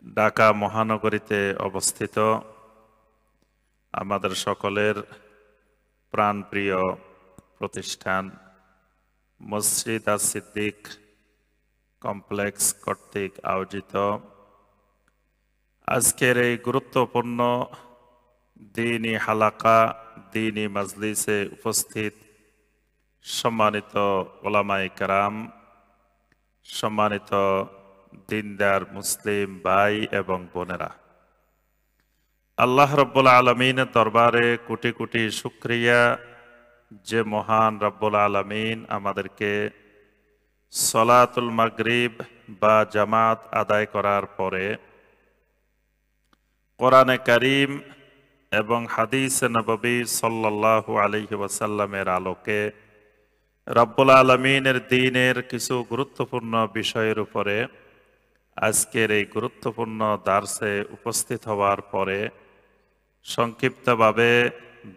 ঢাকা মহানগরীতে অবস্থিত আমাদের সকলের প্রাণপ্রিয় প্রতিষ্ঠান মসজিদ আস-সিদ্দিক কমপ্লেক্স কর্তৃক আয়োজিত আজকের এই গুরুত্বপূর্ণ দ্বীনি হালাকা দ্বীনি মাজলিসে উপস্থিত সম্মানিত উলামায়ে কেরাম, সম্মানিত দিনদার মুসলিম ভাই এবং বোনেরা, আল্লাহ রব্বুল আলমিনের দরবারে কোটি কোটি শুকরিয়া যে মহান রব্বুল আলমিন আমাদেরকে সলাতুল মাগরিব বা জামাত আদায় করার পরে কোরআনে কারীম এবং হাদিসে নববী সাল্লাল্লাহু আলাইহি ওয়াসাল্লামের আলোকে রব্বুল আলমিনের দ্বীনের কিছু গুরুত্বপূর্ণ বিষয়ের উপরে আজকের এই গুরুত্বপূর্ণ দার্সে উপস্থিত হওয়ার পরে সংক্ষিপ্তভাবে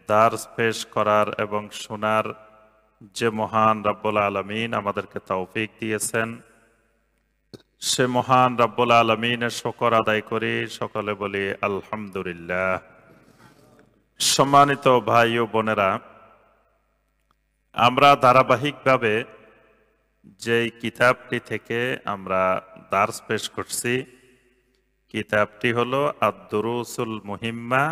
দার্স পেশ করার এবং শোনার যে মহান রব্বুল আলমিন আমাদেরকে তৌফিক দিয়েছেন, সে মহান রব্বুল আলমিনের শুকর আদায় করি, সকলে বলি আলহামদুলিল্লাহ। সম্মানিত ভাই ও বোনেরা, আমরা ধারাবাহিকভাবে যেই কিতাবটি থেকে আমরা দার্স পেশ করছি, কিতাবটি হলো আদ-দুরুসুল মুহিম্মা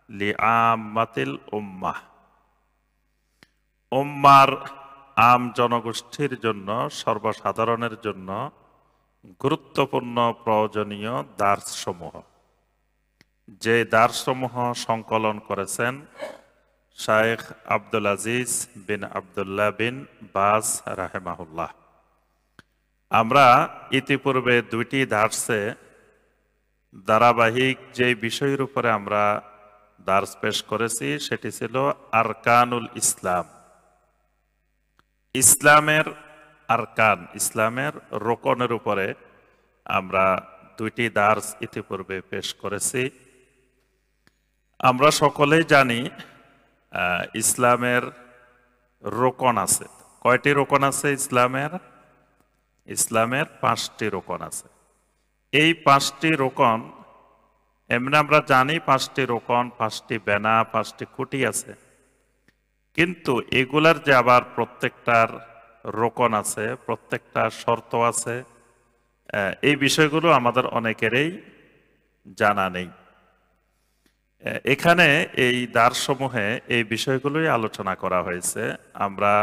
লিআম্মাতিল উম্মাহ। উম্মার আম জনগোষ্ঠীর জন্য, সর্বসাধারণের জন্য গুরুত্বপূর্ণ প্রয়োজনীয় দার্সসমূহ, যে দার্সসমূহ সংকলন করেছেন শায়েখ আব্দুল আজিজ বিন আব্দুল্লাহ বিন বাজ রাহেমাহুল্লাহ। আমরা ইতিপূর্বে দুইটি দার্সে ধারাবাহিক যে বিষয়ের উপরে আমরা দার্স পেশ করেছি সেটি ছিল আরকানুল ইসলাম, ইসলামের আরকান, ইসলামের রোকনের উপরে আমরা দুইটি দার্স ইতিপূর্বে পেশ করেছি। আমরা সকলেই জানি ইসলামের রোকন আছে। কয়টি রোকন আছে ইসলামের? ইসলামের 5টি রোকন আছে। এই 5টি রোকন এমনি আমরা জানি, 5টি রোকন, 5টি বেনা, 5টি খুঁটি আছে, কিন্তু এগুলার যে আবার প্রত্যেকটার রোকন আছে, প্রত্যেকটা শর্ত আছে, এই বিষয়গুলো আমাদের অনেকেরই জানা নেই। এখানে এই দার্সসমূহে এই বিষয়গুলোই আলোচনা করা হয়েছে। আমরা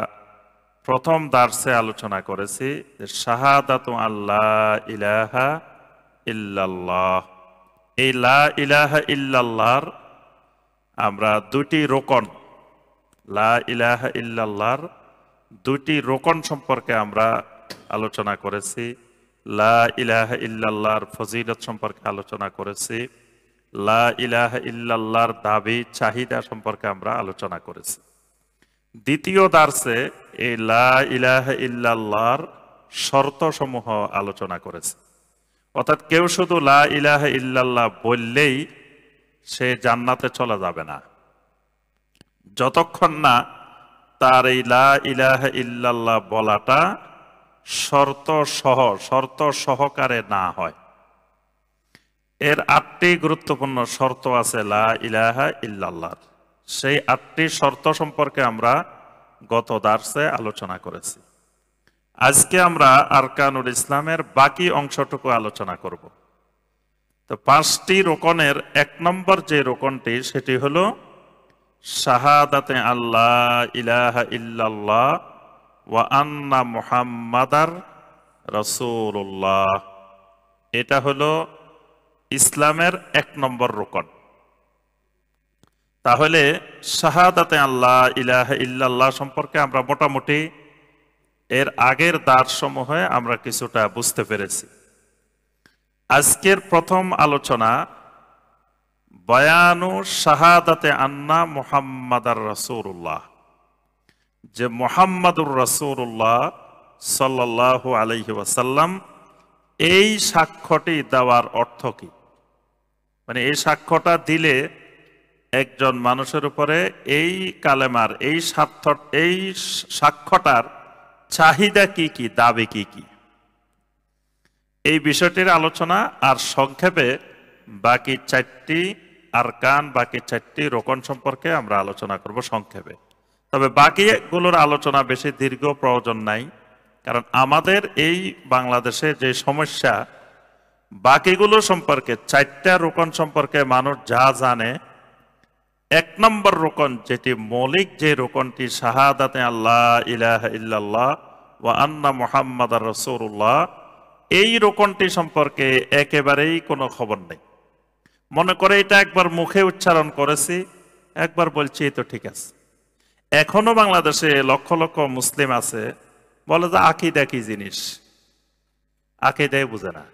প্রথম দার্সে আলোচনা করেছি যে শাহাদাতু আল্লাহ ইলাহা ইল্লাল্লাহ। এই লা ইলাহা ইল্লাল্লাহর আমরা দুটি রোকন, লা ইলাহা ইল্লাল্লাহর দুটি রোকন সম্পর্কে আমরা আলোচনা করেছি। লা ইলাহা ইল্লাল্লাহর ফজিলত সম্পর্কে আলোচনা করেছি। লা ইলাহা ইল্লাল্লাহর দাবি চাহিদা সম্পর্কে আমরা আলোচনা করেছি। দ্বিতীয় দার্সে এই লা ইলাহা ইল্লাল্লাহর শর্তসমূহ আলোচনা করেছে। অর্থাৎ কেউ শুধু লা ইলাহা ইল্লাল্লাহ বললেই সে জান্নাতে চলে যাবে না, যতক্ষণ না তার এই লা ইলাহা ইল্লাল্লাহ বলাটা শর্ত সহকারে না হয়। এর 8টি গুরুত্বপূর্ণ শর্ত আছে লা ইলাহা ইল্লাল্লাহর। সেই 8টি শর্ত সম্পর্কে আমরা গত দার্সে আলোচনা করেছি। আজকে আমরা আরকানুল ইসলামের বাকি অংশটুকু আলোচনা করব। তো 5টি রোকনের 1 নম্বর যে রোকনটি, সেটি হলো শাহাদাতে আল্লাহ ইলাহা ইল্লাল্লাহ ওয়া আন্না মুহাম্মাদার রাসূলুল্লাহ। এটা হলো ইসলামের 1 নম্বর রোকন। তাহলে শাহাদাতে আল্লাহ ইলাহা ইল্লাল্লাহ সম্পর্কে আমরা মোটামুটি এর আগের দার্সসমূহে আমরা কিছুটা বুঝতে পেরেছি। আজকের প্রথম আলোচনা বয়ানু শাহাদাতে আন্না মুহাম্মাদার রাসূলুল্লাহ, যে মুহাম্মাদুর রাসূলুল্লাহ সাল্লাল্লাহু আলাইহি ওয়াসাল্লাম, এই সাক্ষ্যটি দেওয়ার অর্থ কি? মানে এই সাক্ষ্যটা দিলে একজন মানুষের উপরে এই কালেমার, এই সাক্ষ্যটার চাহিদা কি কি, দাবি কি কি, এই বিষয়টির আলোচনা আর সংক্ষেপে বাকি 4টি আরকান, বাকি 4টি রোকন সম্পর্কে আমরা আলোচনা করব সংক্ষেপে। তবে বাকিগুলোর আলোচনা বেশি দীর্ঘ প্রয়োজন নাই, কারণ আমাদের এই বাংলাদেশে যে সমস্যা, বাকিগুলো সম্পর্কে 4টা রোকন সম্পর্কে মানুষ যা জানে, 1 নম্বর রোকন যেটি মৌলিক, যে রোকনটি শাহাদাতে আল্লাহ ইলাহা ইল্লাল্লাহ ওয়া আন্না মুহাম্মাদার রাসূলুল্লাহ, এই রোকনটি সম্পর্কে একেবারেই কোনো খবর নেই। মনে করে এটা একবার মুখে উচ্চারণ করেছি, একবার বলছি তো ঠিক আছে। এখনো বাংলাদেশে লক্ষ লক্ষ মুসলিম আছে বলে যে আকীদা কি জিনিস, আকীদাই বুঝে না,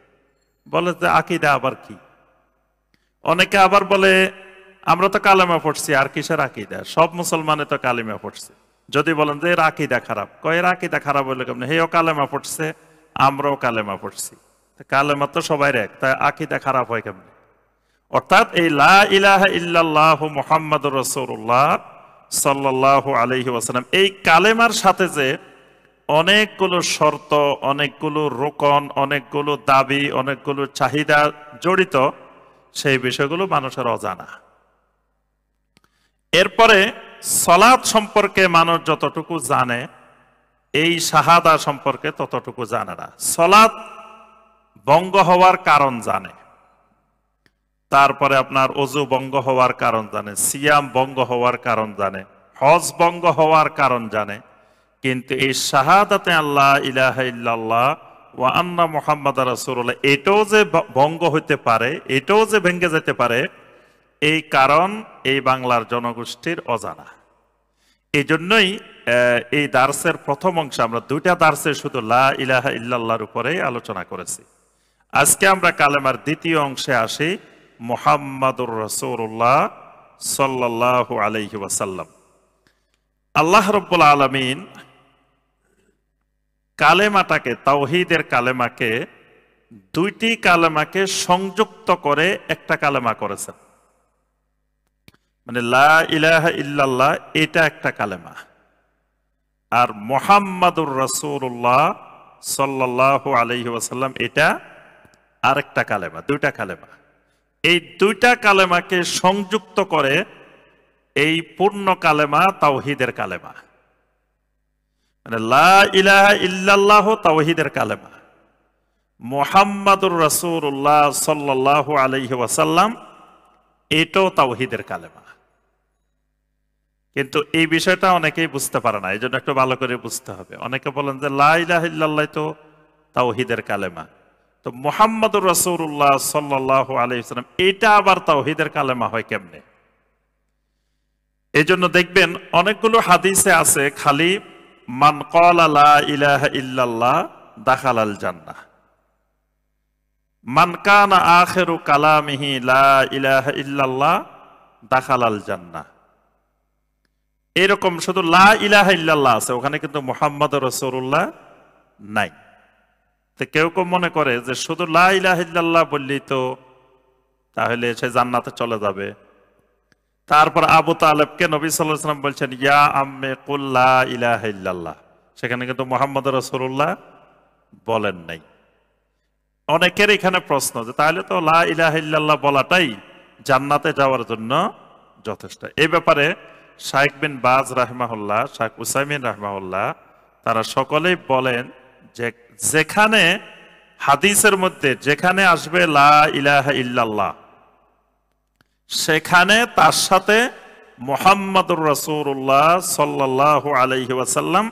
বলে যে আকীদা আবার কি। অনেকে আবার বলে আমরা তো কালেমা পড়ছি, আর কিসের আকীদা, সব মুসলমানে তো কালেমা পড়ছে। যদি বলেন যে এর আকীদা খারাপ, এর আকীদা খারাপ হইলে কেমন, হেও কালেমা পড়ছে আমরাও কালেমা পড়ছি, কালেমা তো সবাই এক, তাই আকীদা খারাপ হয় কেমন? অর্থাৎ এই লা ইলাহা ইল্লাল্লাহ মুহাম্মাদুর রাসূলুল্লাহ সাল্লাল্লাহু আলাইহি ওয়াসাল্লাম, এই কালেমার সাথে যে অনেকগুলো শর্ত, অনেকগুলো রোকন, অনেকগুলো দাবি, অনেকগুলো চাহিদা জড়িত, সেই বিষয়গুলো মানুষের অজানা। এরপরে সালাত সম্পর্কে মানুষ যতটুকু জানে, এই শাহাদা সম্পর্কে ততটুকু জানে না। সালাত ভঙ্গ হওয়ার কারণ জানে, তারপরে আপনার ওযু ভঙ্গ হওয়ার কারণ জানে, সিয়াম ভঙ্গ হওয়ার কারণ জানে, হজ ভঙ্গ হওয়ার কারণ জানে, কিন্তু এই শাহাদাতে আল্লাহ ইলাহা ইল্লাল্লাহ ওয়া আন্না মুহাম্মাদার রাসূলুল্লাহ, এটাও যে ভঙ্গ হইতে পারে, এটাও যে ভেঙে যেতে পারে, এই কারণ এই বাংলার জনগোষ্ঠীর অজানা। এই জন্যই এই দার্সের প্রথম অংশে আমরা 2টা দার্সে শুধু লা ইলাহা ইল্লাল্লাহর উপরেই আলোচনা করেছি। আজকে আমরা কালেমার দ্বিতীয় অংশে আসি, মুহাম্মাদুর রাসূলুল্লাহ সাল্লাল্লাহু আলাইহি ওয়াসাল্লাম। আল্লাহ রাব্বুল আলামিন কালেমাটাকে, তাওহীদের কালেমাকে, 2টি কালেমাকে সংযুক্ত করে একটা কালেমা করেছেন। মানে লা ইলাহা ইল্লাল্লাহ এটা একটা কালেমা, আর মুহাম্মাদুর রাসূলুল্লাহ সাল্লাল্লাহু আলাইহি ওয়াসাল্লাম এটা আরেকটা কালেমা, 2টা কালেমা। এই 2টা কালেমাকে সংযুক্ত করে এই পূর্ণ কালেমা তাওহীদের কালেমা। মানে লা ইলাহা ইল্লাল্লাহ তাওহীদের কালেমা, মুহাম্মাদুর রাসূলুল্লাহ সাল্লাল্লাহু আলাইহি ওয়াসাল্লাম এটাও তাওহীদের কালেমা। কিন্তু এই বিষয়টা অনেকেই বুঝতে পারে না, এই জন্য একটু ভালো করে বুঝতে হবে। অনেকে বলেন যে লা ইলাহা ইল্লাল্লাহ তো তাওহীদের কালেমা, তো মুহাম্মাদুর রাসূলুল্লাহ সাল্লাল্লাহু আলাইহি ওয়াসাল্লাম এটা আবার তাওহীদের কালেমা হয় কেমনে? এই জন্য দেখবেন অনেকগুলো হাদিসে আছে খালি মান ক্বালা লা ইলাহা ইল্লাল্লাহ দাখালাল জান্নাহ, মান কানা আখিরু কালামিহি লা ইলাহা ইল্লাল্লাহ দাখালাল জান্নাহ। এরকম শুধু লা ইলাহা ইল্লাল্লাহ আছে, ওখানে কিন্তু মুহাম্মাদুর রাসূলুল্লাহ নাই। তো কেউ কেউ মনে করে যে শুধু লা ইলাহা ইল্লাল্লাহ বললেই তো তাহলে সে জান্নাতে চলে যাবে। তারপর আবু তালেবকে নবী সাল্লাল্লাহু আলাইহি ওয়াসাল্লাম বলছেন ইয়া আম্মে কুল লা ইলাহা ইল্লাল্লাহ, সেখানে কিন্তু মুহাম্মাদুর রাসূলুল্লাহ বলেন নাই। অনেকের এখানে প্রশ্ন যে তাহলে তো লা ইলাহা ইল্লাল্লাহ বলাটাই জান্নাতে যাওয়ার জন্য যথেষ্ট। এই ব্যাপারে শাইখ বিন বাজ রাহিমাহুল্লাহ, শাইখ উসাইমিন রাহিমাহুল্লাহ, তারা সকলেই বলেন যে যেখানে হাদিসের মধ্যে যেখানে আসবে লা ইলাহা ইল্লাল্লাহ, সেখানে তার সাথে মুহাম্মাদুর রাসূলুল্লাহ সাল্লাল্লাহু আলাইহি ওয়াসাল্লাম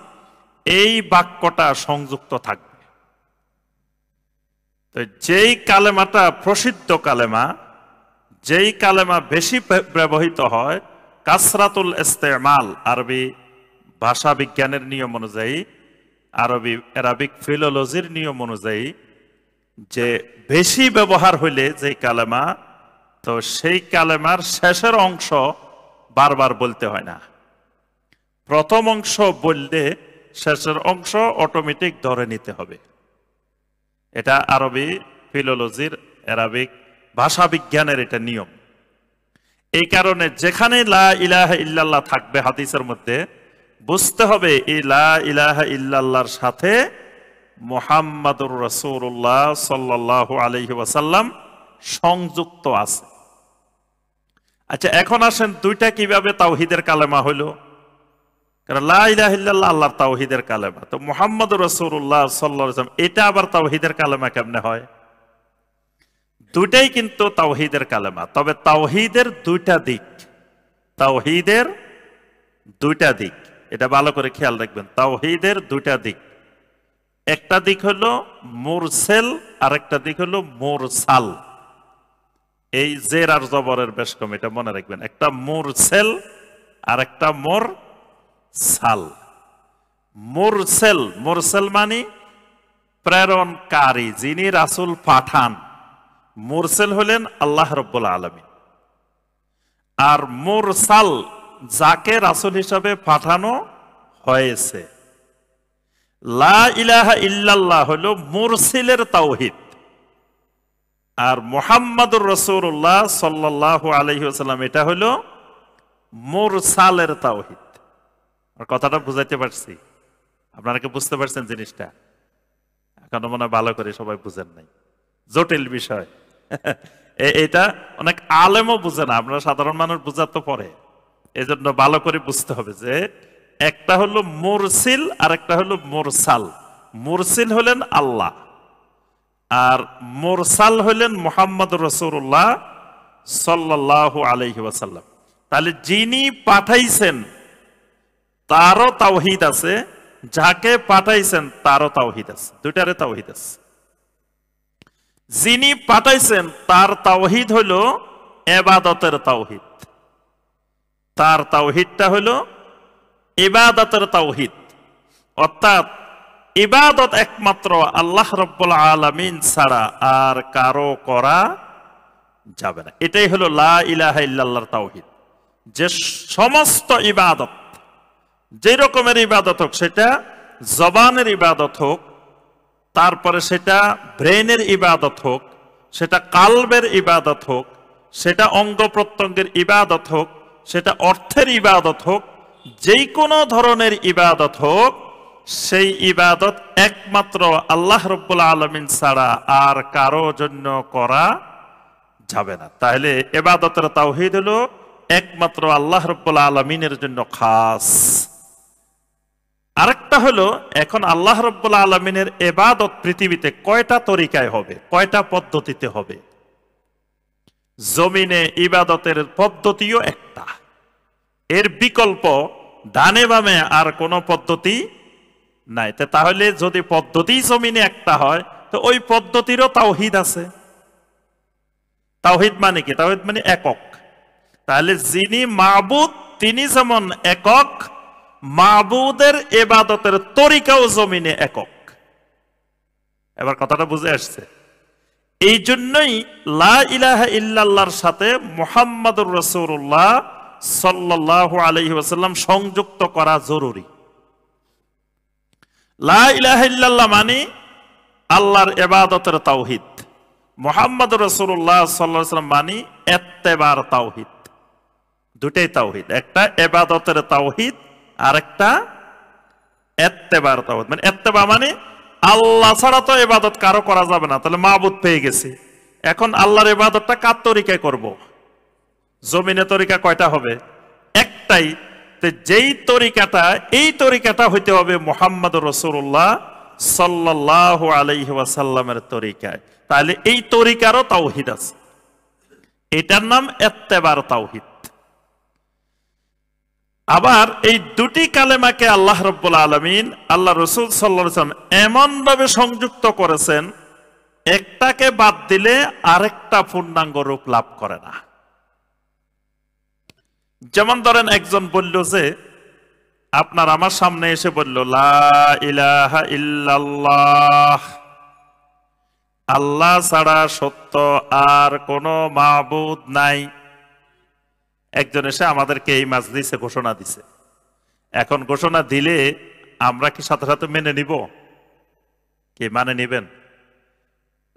এই বাক্যটা সংযুক্ত থাকবে। তো যেই কালেমাটা প্রসিদ্ধ কালেমা, যেই কালেমা বেশি ব্যবহৃত হয়, কাসরাতুল ইস্তেমাল, আরবি ভাষা বিজ্ঞানের নিয়ম অনুযায়ী, আরবিক ফিলোলজির নিয়ম অনুযায়ী, যে বেশি ব্যবহার হইলে যেই কালেমা, তো সেই কালেমার শেষের অংশ বারবার বলতে হয় না। প্রথম অংশ বললে শেষের অংশ অটোমেটিক ধরে নিতে হবে। এটা আরবি ফিলোলজির, আরবিক ভাষা বিজ্ঞানের এটা নিয়ম। এই কারণে যেখানে লা ইলাহা ইল্লাল্লাহ থাকবে হাদিসের মধ্যে, বুঝতে হবে এই লা ইলাহা ইল্লাল্লাহর সাথে মুহাম্মাদুর রাসূলুল্লাহ সাল্লাল্লাহু আলাইহি ওয়াসাল্লাম সংযুক্ত আছে। আচ্ছা, এখন আসেন দুইটা কিভাবে তাওহীদের কালেমা হলো? কারণ লা ইলাহা ইল্লাল্লাহ আল্লাহর তাওহীদের কালেমা, তো মুহাম্মাদুর রাসূলুল্লাহ সাল্লাল্লাহু আলাইহি ওয়াসাল্লাম এটা আবার তাওহীদের কালেমা কেমনে হয়? দুইটাই কিন্তু তাওহীদের কালেমা, তবে তাওহীদের দুইটা দিক। তাওহীদের দুইটা দিক, এটা ভালো করে খেয়াল রাখবেন। তাওহীদের দুইটা দিক, একটা দিক হলো মুরসেল আর একটা দিক হলো মুরসাল। এই জের আর জবরের বেশ কম, এটা মনে রাখবেন। একটা মুরসেল আর একটা মুরসাল। মুরসেল, মুরসেল মানে প্রেরণকারী, যিনি রাসূল পাঠান। মুরসেল হলেন আল্লাহ রাব্বুল আলামিন। আর মুরসাল, যাকে রাসূল হিসাবে পাঠানো হয়েছে। লা ইলাহা ইল্লাল্লাহ হলো মুরসিলের তাওহীদ, আর মুহাম্মাদুর রাসূলুল্লাহ সাল্লাল্লাহু আলাইহি ওয়াসাল্লাম এটা হলো মুরসালের তাওহীদ। আর কথাটা বুঝাইতে পারছি? আপনারা কি বুঝতে পারছেন জিনিসটা? এখনো মনে হয় ভালো করে সবাই বুঝেন নাই, জটিল বিষয়। এটা অনেক আলেমও বুঝে না, আপনারা সাধারণ মানুষ বুঝার তো পরে। এই জন্য ভালো করে বুঝতে হবে যে একটা হলো মুরসিল আর একটা হলো মুরসাল। মুরসিল হলেন আল্লাহ, আর মুরসাল হলেন মুহাম্মাদুর রাসূলুল্লাহ সাল্লাল্লাহু আলাইহি ওয়াসাল্লাম। তাহলে যিনি পাঠাইছেন তারও তাওহীদ আছে, যাকে পাঠাইছেন তারও তাওহীদ আছে, দুইটারে তাওহীদ আছে। যিনি পাঠাইছেন তার তাওহীদ হলো ইবাদতের তাওহীদ, তার তাওহীদটা হলো ইবাদতের তাওহীদ। অর্থাৎ ইবাদত একমাত্র আল্লাহ রাব্বুল আলামিন ছাড়া আর কারো করা যাবে না। এটাই হলো লা ইলাহা ইল্লাল্লাহর তাওহীদ। যে সমস্ত ইবাদত, যে রকমের ইবাদত হোক, সেটা জবানের ইবাদত হোক, তারপরে সেটা ব্রেনের ইবাদত হোক, সেটা কালবের ইবাদত হোক, সেটা অঙ্গ প্রত্যঙ্গের ইবাদত হোক, সেটা অর্থের ইবাদত হোক, যেই কোনো ধরনের ইবাদত হোক, সেই ইবাদত একমাত্র আল্লাহ রাব্বুল আলামিন ছাড়া আর কারো জন্য করা যাবে না। তাহলে ইবাদতের তাওহীদ হলো একমাত্র আল্লাহ রাব্বুল আলামিনের জন্য খাস। আরেকটা হলো, এখন আল্লাহ রাব্বুল আলামিনের ইবাদত পৃথিবীতে কয়টা তরিকায় হবে, কয়টা পদ্ধতিতে হবে? জমিনে ইবাদতের পদ্ধতিও একটা, এর বিকল্প ডানে বামে আর কোনো পদ্ধতি নাই। তাহলে যদি পদ্ধতি জমিনে একটা হয়, তো ওই পদ্ধতিরও তাওহীদ আছে। তাওহীদ মানে কি? তাওহীদ মানে একক। তাহলে যিনি মাবুদ তিনি যেমন একক, মাবুদের ইবাদতের তরিকাও জমিনে একক। এবার কথাটা বুঝে আসছে? এই জন্যই লা ইলাহা ইল্লাল্লাহর সাথে মুহাম্মাদুর রাসূলুল্লাহ সাল্লাল্লাহু আলাইহি ওয়াসাল্লাম সংযুক্ত করা জরুরি। লা ইলাহা ইল্লাল্লাহ মানে আল্লাহর ইবাদতের তাওহীদ, মুহাম্মাদুর রাসূলুল্লাহ সাল্লাল্লাহু আলাইহি ওয়াসাল্লাম মানে ইত্তেবার তাওহীদ। দুটাই তাওহীদ, একটা ইবাদতের তাওহীদ আর একটা ইত্তেবার তাওহীদ। মানে ইত্তেবা মানে আল্লাহ ছাড়া তো ইবাদত কারো করা যাবে না, তাহলে মাবুদ পেয়ে গেছে। এখন আল্লাহর ইবাদতটা কার তরিকায় করব? জমিনে তরিকা কয়টা হবে? একটাই। যেই তরিকাটা, এই তরিকাটা হইতে হবে মুহাম্মাদুর রাসূলুল্লাহ সাল্লাল্লাহু আলাইহি ওয়াসাল্লামের তরিকায়। তাহলে এই তরিকারও তাওহীদ আছে, এটার নাম ইত্তেবার তাওহীদ। আবার এই দুটি কালেমাকে আল্লাহ রাব্বুল আলামিন, আল্লাহ রাসূল সাল্লাল্লাহু আলাইহি ওয়াসাল্লাম এমন ভাবে সংযুক্ত করেছেন, একটাকে বাদ দিলে আরেকটা পূর্ণাঙ্গ রূপ লাভ করে না। যেমন ধরেন একজন বলল যে, আপনার আমার সামনে এসে বলল লা ইলাহা ইল্লাল্লাহ, আল্লাহ ছাড়া সত্য আর কোনো মাবুদ নাই। একজন এসে আমাদেরকে এই মাজলিসে ঘোষণা দিছে। এখন ঘোষণা দিলে আমরা কি সাথে সাথে মেনে নিব? কি মানে নিবেন?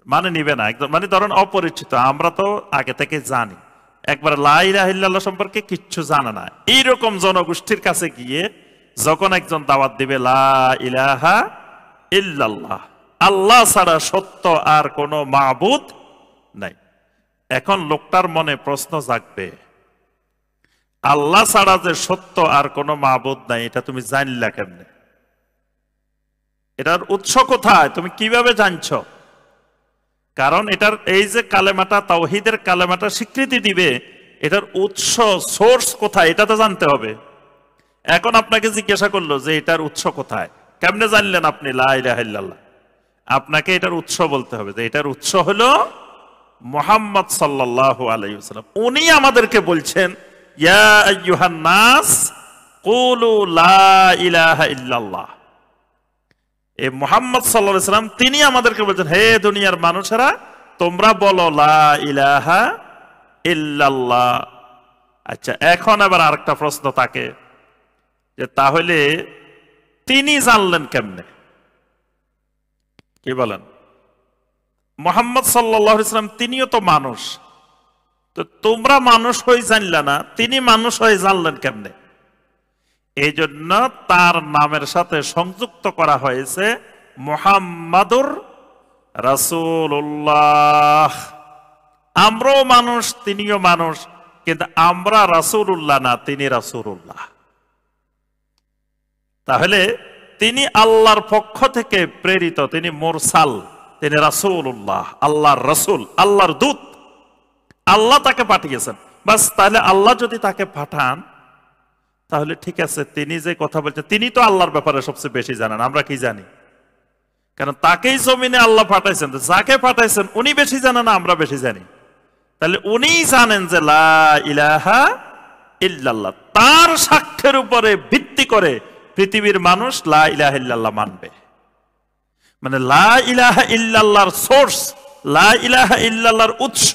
মানে নিবে না। একদম মানে ধরেন অপরিচিত, আমরা তো আগে থেকে জানি, একবার লা ইলাহা ইল্লাল্লাহ সম্পর্কে কিচ্ছু জানা না, এইরকম জনগোষ্ঠীর কাছে গিয়ে যখন একজন দাওয়াত দিবে লা ইলাহা ইল্লাল্লাহ, আল্লাহ ছাড়া সত্য আর কোনো মাবুদ নাই। এখন লোকটার মনে প্রশ্ন জাগবে, আল্লাহ ছাড়া যে সত্য আর কোনো মাবুদ নাই, এটা তুমি জানলা কেমনে? এটার উৎস কোথায়? তুমি কিভাবে জানছো? কারণ এটার এই যে কালেমাটা, তাওহীদের কালেমাটা স্বীকৃতি দিবে, এটার উৎস, সোর্স কোথায়, এটা তো জানতে হবে। এখন আপনাকে জিজ্ঞাসা করলো যে এটার উৎস কোথায়, কেমনে জানলেন আপনি লা ইলাহা ইল্লাল্লাহ? আপনাকে এটার উৎস বলতে হবে যে এটার উৎস হলো মুহাম্মদ সাল্লাল্লাহু আলাইহি ওয়াসাল্লাম। উনি আমাদেরকে বলছেন, ইয়া আইয়ুহান নাস কুলু লা ইলাহা ইল্লাল্লাহ। এই মুহাম্মদ সাল্লাল্লাহু আলাইহি ওয়াসাল্লাম তিনি আমাদেরকে বলছেন, হে দুনিয়ার মানুষেরা, তোমরা বলো লা ইলাহা ইল্লাল্লাহ। আচ্ছা, এখন আবার আরেকটা প্রশ্ন থাকে যে তাহলে তিনি জানলেন কেমনে? কি বলেন? মুহাম্মদ সাল্লাল্লাহু আলাইহি ওয়াসাল্লাম তিনিও তো মানুষ, তো তোমরা মানুষ হয়ে জানলা না, তিনি মানুষ হয়ে জানলেন কেমনে? এই জন্য তার নামের সাথে সংযুক্ত করা হয়েছে মুহাম্মাদুর রাসূলুল্লাহ। আমরাও মানুষ, তিনিও মানুষ, কিন্তু আমরা রাসূলুল্লাহ না, তিনি রাসূলুল্লাহ। তাহলে তিনি আল্লাহর পক্ষ থেকে প্রেরিত, তিনি মুরসাল, তিনি রাসূলুল্লাহ, আল্লাহর রাসূল, আল্লাহর দূত। আল্লাহ তাকে পাঠিয়েছেন, বাস। তাহলে আল্লাহ যদি তাকে পাঠান, তাহলে ঠিক আছে, তিনি যে কথা বলছেন, তিনি তো আল্লাহর ব্যাপারে সবচেয়ে বেশি জানেন, আমরা কি জানি? কারণ তাকেই জমিনে আল্লাহ পাঠাইছেন, যাকে পাঠাইছেন উনি বেশি জানেন না আমরা বেশি জানি? তাহলে উনিই জানেন যে লা ইলাহা ইল্লাল্লাহ। তার সাক্ষ্যের উপরে ভিত্তি করে পৃথিবীর মানুষ লা ইলাহা ইল্লাল্লাহ মানবে। মানে লা ইলাহা ইল্লাল্লাহর সোর্স, লা ইলাহা ইল্লাল্লাহর উৎস,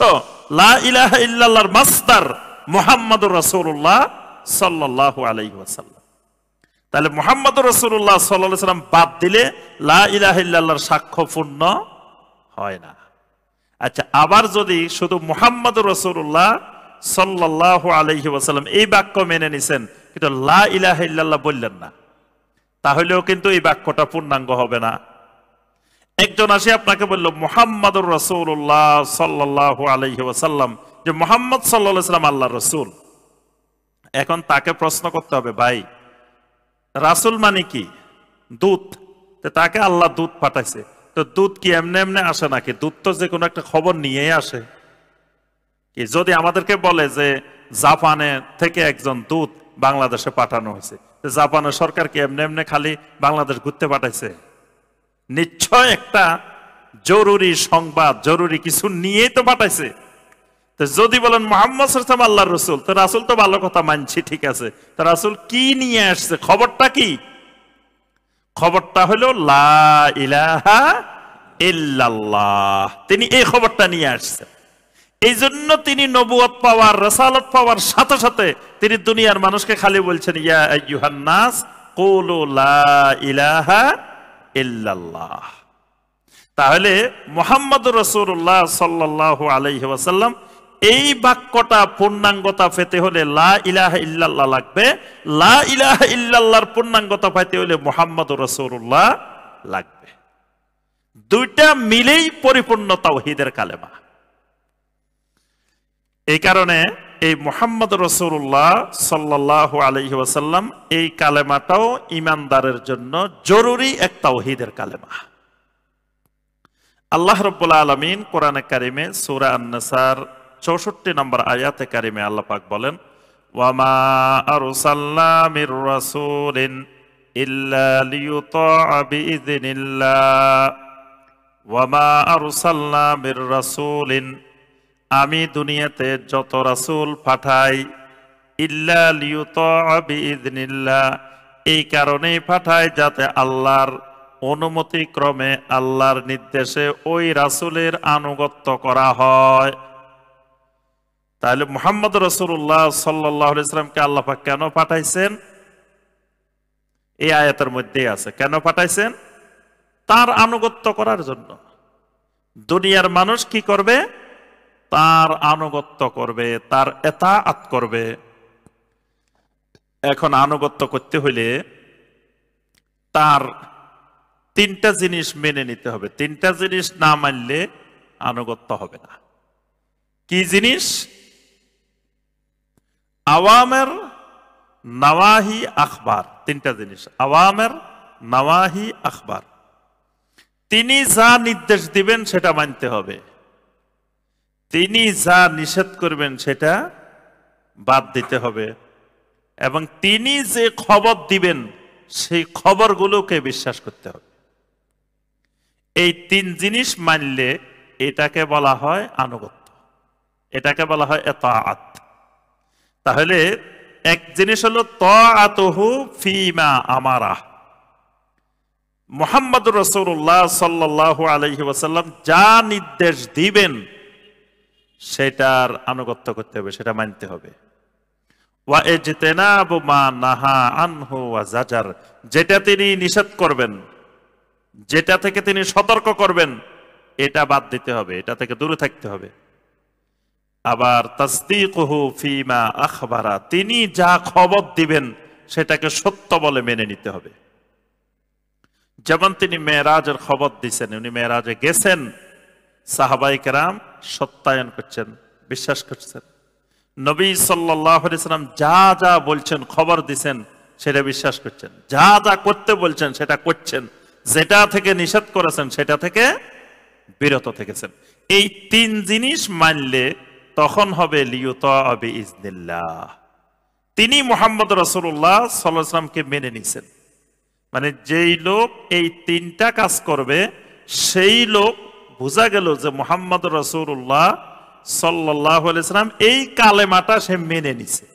লা ইলাহা ইল্লাল্লাহর মাসদার মুহাম্মাদুর রাসূলুল্লাহ সাল্লাল্লাহু আলাইহি ওয়াসাল্লাম। তাহলে মুহাম্মাদুর রাসূলুল্লাহ সাল্লাল্লাহু আলাইহি ওয়াসাল্লাম বাদ দিলে লা ইলাহা ইল্লাল্লাহর সাক্ষ্য পূর্ণ হয় না। আচ্ছা, আবার যদি শুধু মুহাম্মাদুর রাসূলুল্লাহ সাল্লাল্লাহু আলাইহি ওয়াসাল্লাম এই বাক্য মেনে নিছেন, কিন্তু লা ইলাহা ইল্লাল্লাহ বললেন না, তাহলেও কিন্তু এই বাক্যটা পূর্ণাঙ্গ হবে না। একজন আসে আপনাকে বলল মুহাম্মাদুর রাসূলুল্লাহ সাল্লাল্লাহু আলাইহি ওয়াসাল্লাম, যে মুহাম্মদ সাল্লাল্লাহু আলাইহি ওয়াসাল্লাম আল্লাহর রাসূল। এখন তাকে প্রশ্ন করতে হবে, ভাই রাসূল মানে কি? দূত। তো তাকে আল্লাহ দূত পাঠাইছে, তো দূত কি এমনি এমনি আসে নাকি? দূত তো যে কোনো একটা খবর নিয়েই আসে। কি যদি আমাদেরকে বলে যে জাপানে থেকে একজন দূত বাংলাদেশে পাঠানো হয়েছে, জাপানের সরকার কি এমনি এমনি খালি বাংলাদেশ ঘুরতে পাঠাইছে? নিশ্চয় একটা জরুরি সংবাদ, জরুরি কিছু নিয়েই তো পাঠাইছে। তো যদি বলেন মুহাম্মদ সাল্লাল্লাহু আলাইহি ওয়াসাল্লাম আল্লাহর রাসূল, তো রাসূল তো ভালো কথা মানছি, ঠিক আছে, তো রাসূল কি নিয়ে আসছে? খবরটা কি? খবরটা হলো লা ইলাহা ইল্লাল্লাহ। তিনি এই খবরটা নিয়ে আসছেন। এই জন্য তিনি নবুয়ত পাওয়ার, রাসালাত পাওয়ার সাথে সাথে তিনি দুনিয়ার মানুষকে খালি বলছেন, ইয়া আইয়ুহান নাস কুলু লা ইলাহা ইল্লাল্লাহ। তাহলে মুহাম্মাদুর রাসূলুল্লাহ সাল্লাল্লাহু আলাইহি ওয়াসাল্লাম এই বাক্যটা পূর্ণাঙ্গতা পেতে হলে লা ইলাহা ইল্লাল্লাহ লাগবে। লা ইলাহা ইল্লাল্লাহর পূর্ণাঙ্গতা পেতে হলে মুহাম্মাদুর রাসূলুল্লাহ লাগবে। দুইটা মিলেই পরিপূর্ণ তাওহীদের কালেমা। এই কারণে এই মুহাম্মাদুর রাসূলুল্লাহ সাল্লাল্লাহু আলাইহি ওয়াসাল্লাম এই কালেমাটাও ঈমানদারের জন্য জরুরি এক তাওহীদের কালেমা। আল্লাহ রাব্বুল আলামিন কোরআনে কারিমে সূরা আন-নিসার 64 নম্বর আয়াতে কারিমে আল্লাহ পাক বলেন, ওয়ামা আরসালনা মির রাসূলিন ইল্লা লিয়ুতাআ বিইযনিল্লাহ। ওয়ামা আরসালনা মির রাসূলিন, আমি দুনিয়াতে যত রাসূল পাঠাই, ইল্লা লিয়ুতাআ বিইযনিল্লাহ, এই কারণেই পাঠাই যাতে আল্লাহর অনুমতি ক্রমে, আল্লাহর নির্দেশে ওই রাসূলের আনুগত্য করা হয়। তাহলে মুহাম্মদ রাসূলুল্লাহ সাল্লাল্লাহু আলাইহি ওয়াসাল্লামকে আল্লাহ পাক কেন পাঠাইছেন? এই আয়াতের মধ্যেই আছে। কেন পাঠাইছেন? তার আনুগত্য করার জন্য। দুনিয়ার মানুষ কি করবে? তার আনুগত্য করবে, তার ইতাআত করবে। এখন আনুগত্য করতে হইলে তার তিনটা জিনিস মেনে নিতে হবে, তিনটা জিনিস না মানলে আনুগত্য হবে না। কি জিনিস? আওয়ামের, নওয়াহি, আখবার। তিনটা জিনিস, আওয়ামের, নওয়াহি, আখবার। তিনি যা নির্দেশ দিবেন সেটা মানতে হবে, তিনি যা নিষেধ করবেন সেটা বাদ দিতে হবে, এবং তিনি যে খবর দিবেন সেই খবরগুলোকে বিশ্বাস করতে হবে। এই তিন জিনিস মানলে এটাকে বলা হয় আনুগত্য, এটাকে বলা হয় ইতাআত। তাহলে এক জিনিস হলো তাআতুহু ফীমা আমারা, মুহাম্মদুর রাসূলুল্লাহ সাল্লাল্লাহু আলাইহি ওয়াসাল্লাম যা নির্দেশ দিবেন সেটার আনুগত্য করতে হবে, সেটা মানতে হবে। ওয়া ইজতিনাবু মা নাহা আনহু ওয়া জাজার, যেটা তিনি নিষেধ করবেন, যেটা থেকে তিনি সতর্ক করবেন, এটা বাদ দিতে হবে, এটা থেকে দূরে থাকতে হবে। আবার তাসদীকুহু ফীমা আখবারা, তিনি যা খবর দিবেন সেটাকে সত্য বলে মেনে নিতে হবে। যেমন তিনি মেরাজের খবর দিয়েছেন, উনি মেরাজে গেছেন, সাহাবায়ে কেরাম সত্যায়ন করছেন, বিশ্বাস করছেন। নবী সাল্লাল্লাহু আলাইহি সাল্লাম যা যা বলছেন, খবর দিছেন, সেটা বিশ্বাস করছেন। যা যা করতে বলছেন সেটা করছেন, যেটা থেকে নিষেধ করেছেন সেটা থেকে বিরত থেকেছেন। এই তিন জিনিস মানলে তখন হবে লিয়ুতা বিইজনিল্লাহ, তিনি মুহাম্মদ রাসূলুল্লাহ সাল্লাল্লাহু আলাইহি সাল্লামকে মেনে নিছেন। মানে যেই লোক এই তিনটা কাজ করবে সেই লোক বোঝা গেল যে মুহাম্মদ রাসূলুল্লাহ সাল্লাল্লাহু আলাইহি সাল্লাম এই কালেমাটা সে মেনে নিছে।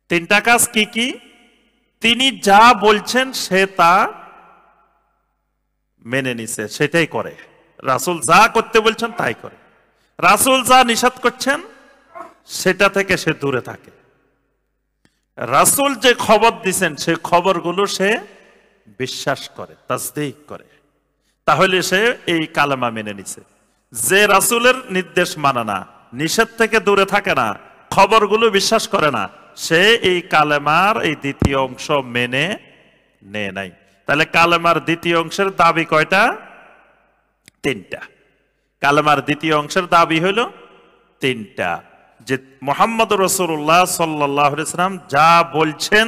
তিনটা কাজ কি কি? তিনি যা বলছেন সে তা মেনে নিছে, সেটাই করে। রাসূল যা করতে বলছেন তাই করে, রাসূল যা নিষেধ করছেন সেটা থেকে সে দূরে থাকে। রাসূল যে খবর দিছেন সেই খবরগুলো সে বিশ্বাস করে, তাসদীক করে, তাহলে সে এই কালেমা মেনে নিছে। যে রাসূলের নির্দেশ মানে না, নিষেধ থেকে দূরে থাকে না, খবরগুলো বিশ্বাস করে না, সে এই কালেমার এই দ্বিতীয় অংশ মেনে নেয় নাই। তাহলে কালেমার দ্বিতীয় অংশের দাবি কয়টা? তিনটা। কালেমার দ্বিতীয় অংশের দাবি হলো তিনটা, যে মুহাম্মদ রাসূলুল্লাহ সাল্লাল্লাহু আলাইহি সাল্লাম যা বলছেন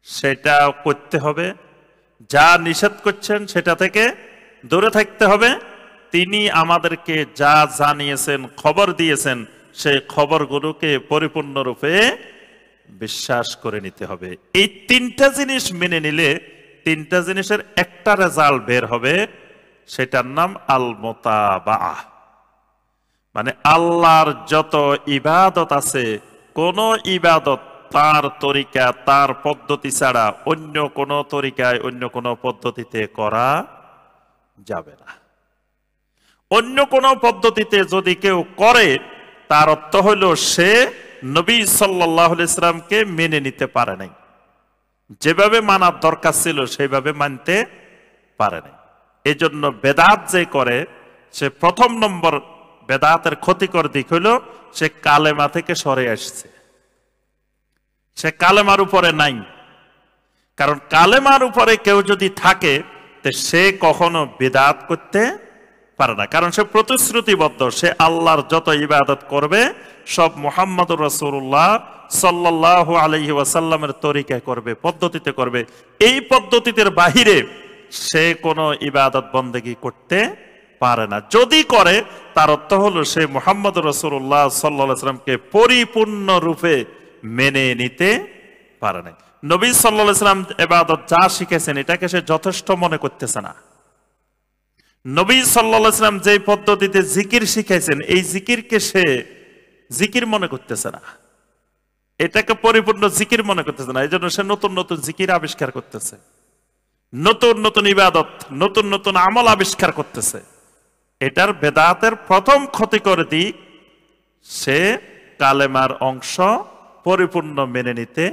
সেটা করতে হবে, যা নিষেধ করছেন সেটা থেকে দূরে থাকতে হবে, তিনি আমাদেরকে যা জানিয়েছেন, খবর দিয়েছেন, সেই খবরগুলোকে পরিপূর্ণরূপে বিশ্বাস করে নিতে হবে। এই তিনটা জিনিস মেনে নিলে তিনটা জিনিসের একটা রেজাল্ট বের হবে, সেটার নাম আল মুতাবাআহ। মানে আল্লাহর যত ইবাদত আছে, কোন ইবাদত তার তরিকা, তার পদ্ধতি ছাড়া অন্য কোন তরিকায়, অন্য কোন পদ্ধতিতে করা যাবে না। অন্য কোন পদ্ধতিতে যদি কেউ করে তার অর্থ হইল সে নবী সাল্লাল্লাহু আলাইহি সাল্লামকে মেনে নিতে পারে নাই, যেভাবে মানার দরকার ছিল সেইভাবে মানতে পারে নাই। এজন্য বেদাত যে করে, সে প্রথম নম্বর বেদাতের ক্ষতিকর দিক হইল সে কালেমা থেকে সরে আসছে, সে কালেমার উপরে নাই। কারণ কালেমার উপরে কেউ যদি থাকে তো সে কখনো বিদআত করতে পারে না, কারণ সে প্রতিশ্রুতিবদ্ধ, সে আল্লাহর যত ইবাদত করবে সব মুহাম্মদুর রাসূলুল্লাহ সাল্লাল্লাহু আলাইহি ওয়াসাল্লামের তরিকায় করবে, পদ্ধতিতে করবে। এই পদ্ধতির বাহিরে সে কোনো ইবাদত বন্দেগী করতে পারে না। যদি করে তার অর্থ হলো সে মুহাম্মদুর রাসূলুল্লাহ সাল্লাল্লাহু আলাইহি ওয়াসাল্লামকে পরিপূর্ণ রূপে মেনে নিতে পারে না। নবী সাল্লাল্লাহু আলাইহি ওয়াসাল্লাম ইবাদত যা শিখেছেন এটাকে সে যথেষ্ট মনে করতেছে না। নবী সাল্লাল্লাহু আলাইহি ওয়াসাল্লাম যে পদ্ধতিতে জিকির শিখাইছেন এই জিকিরকে সে জিকির মনে করতেছে না, এটাকে পরিপূর্ণ জিকির মনে করতেছে না। এই জন্য সে নতুন নতুন জিকির আবিষ্কার করতেছে, নতুন নতুন ইবাদত, নতুন নতুন আমল আবিষ্কার করতেছে। এটার বেদাতের প্রথম ক্ষতিকর দিক, সে কালেমার অংশ পরিপূর্ণ মেনে নিতে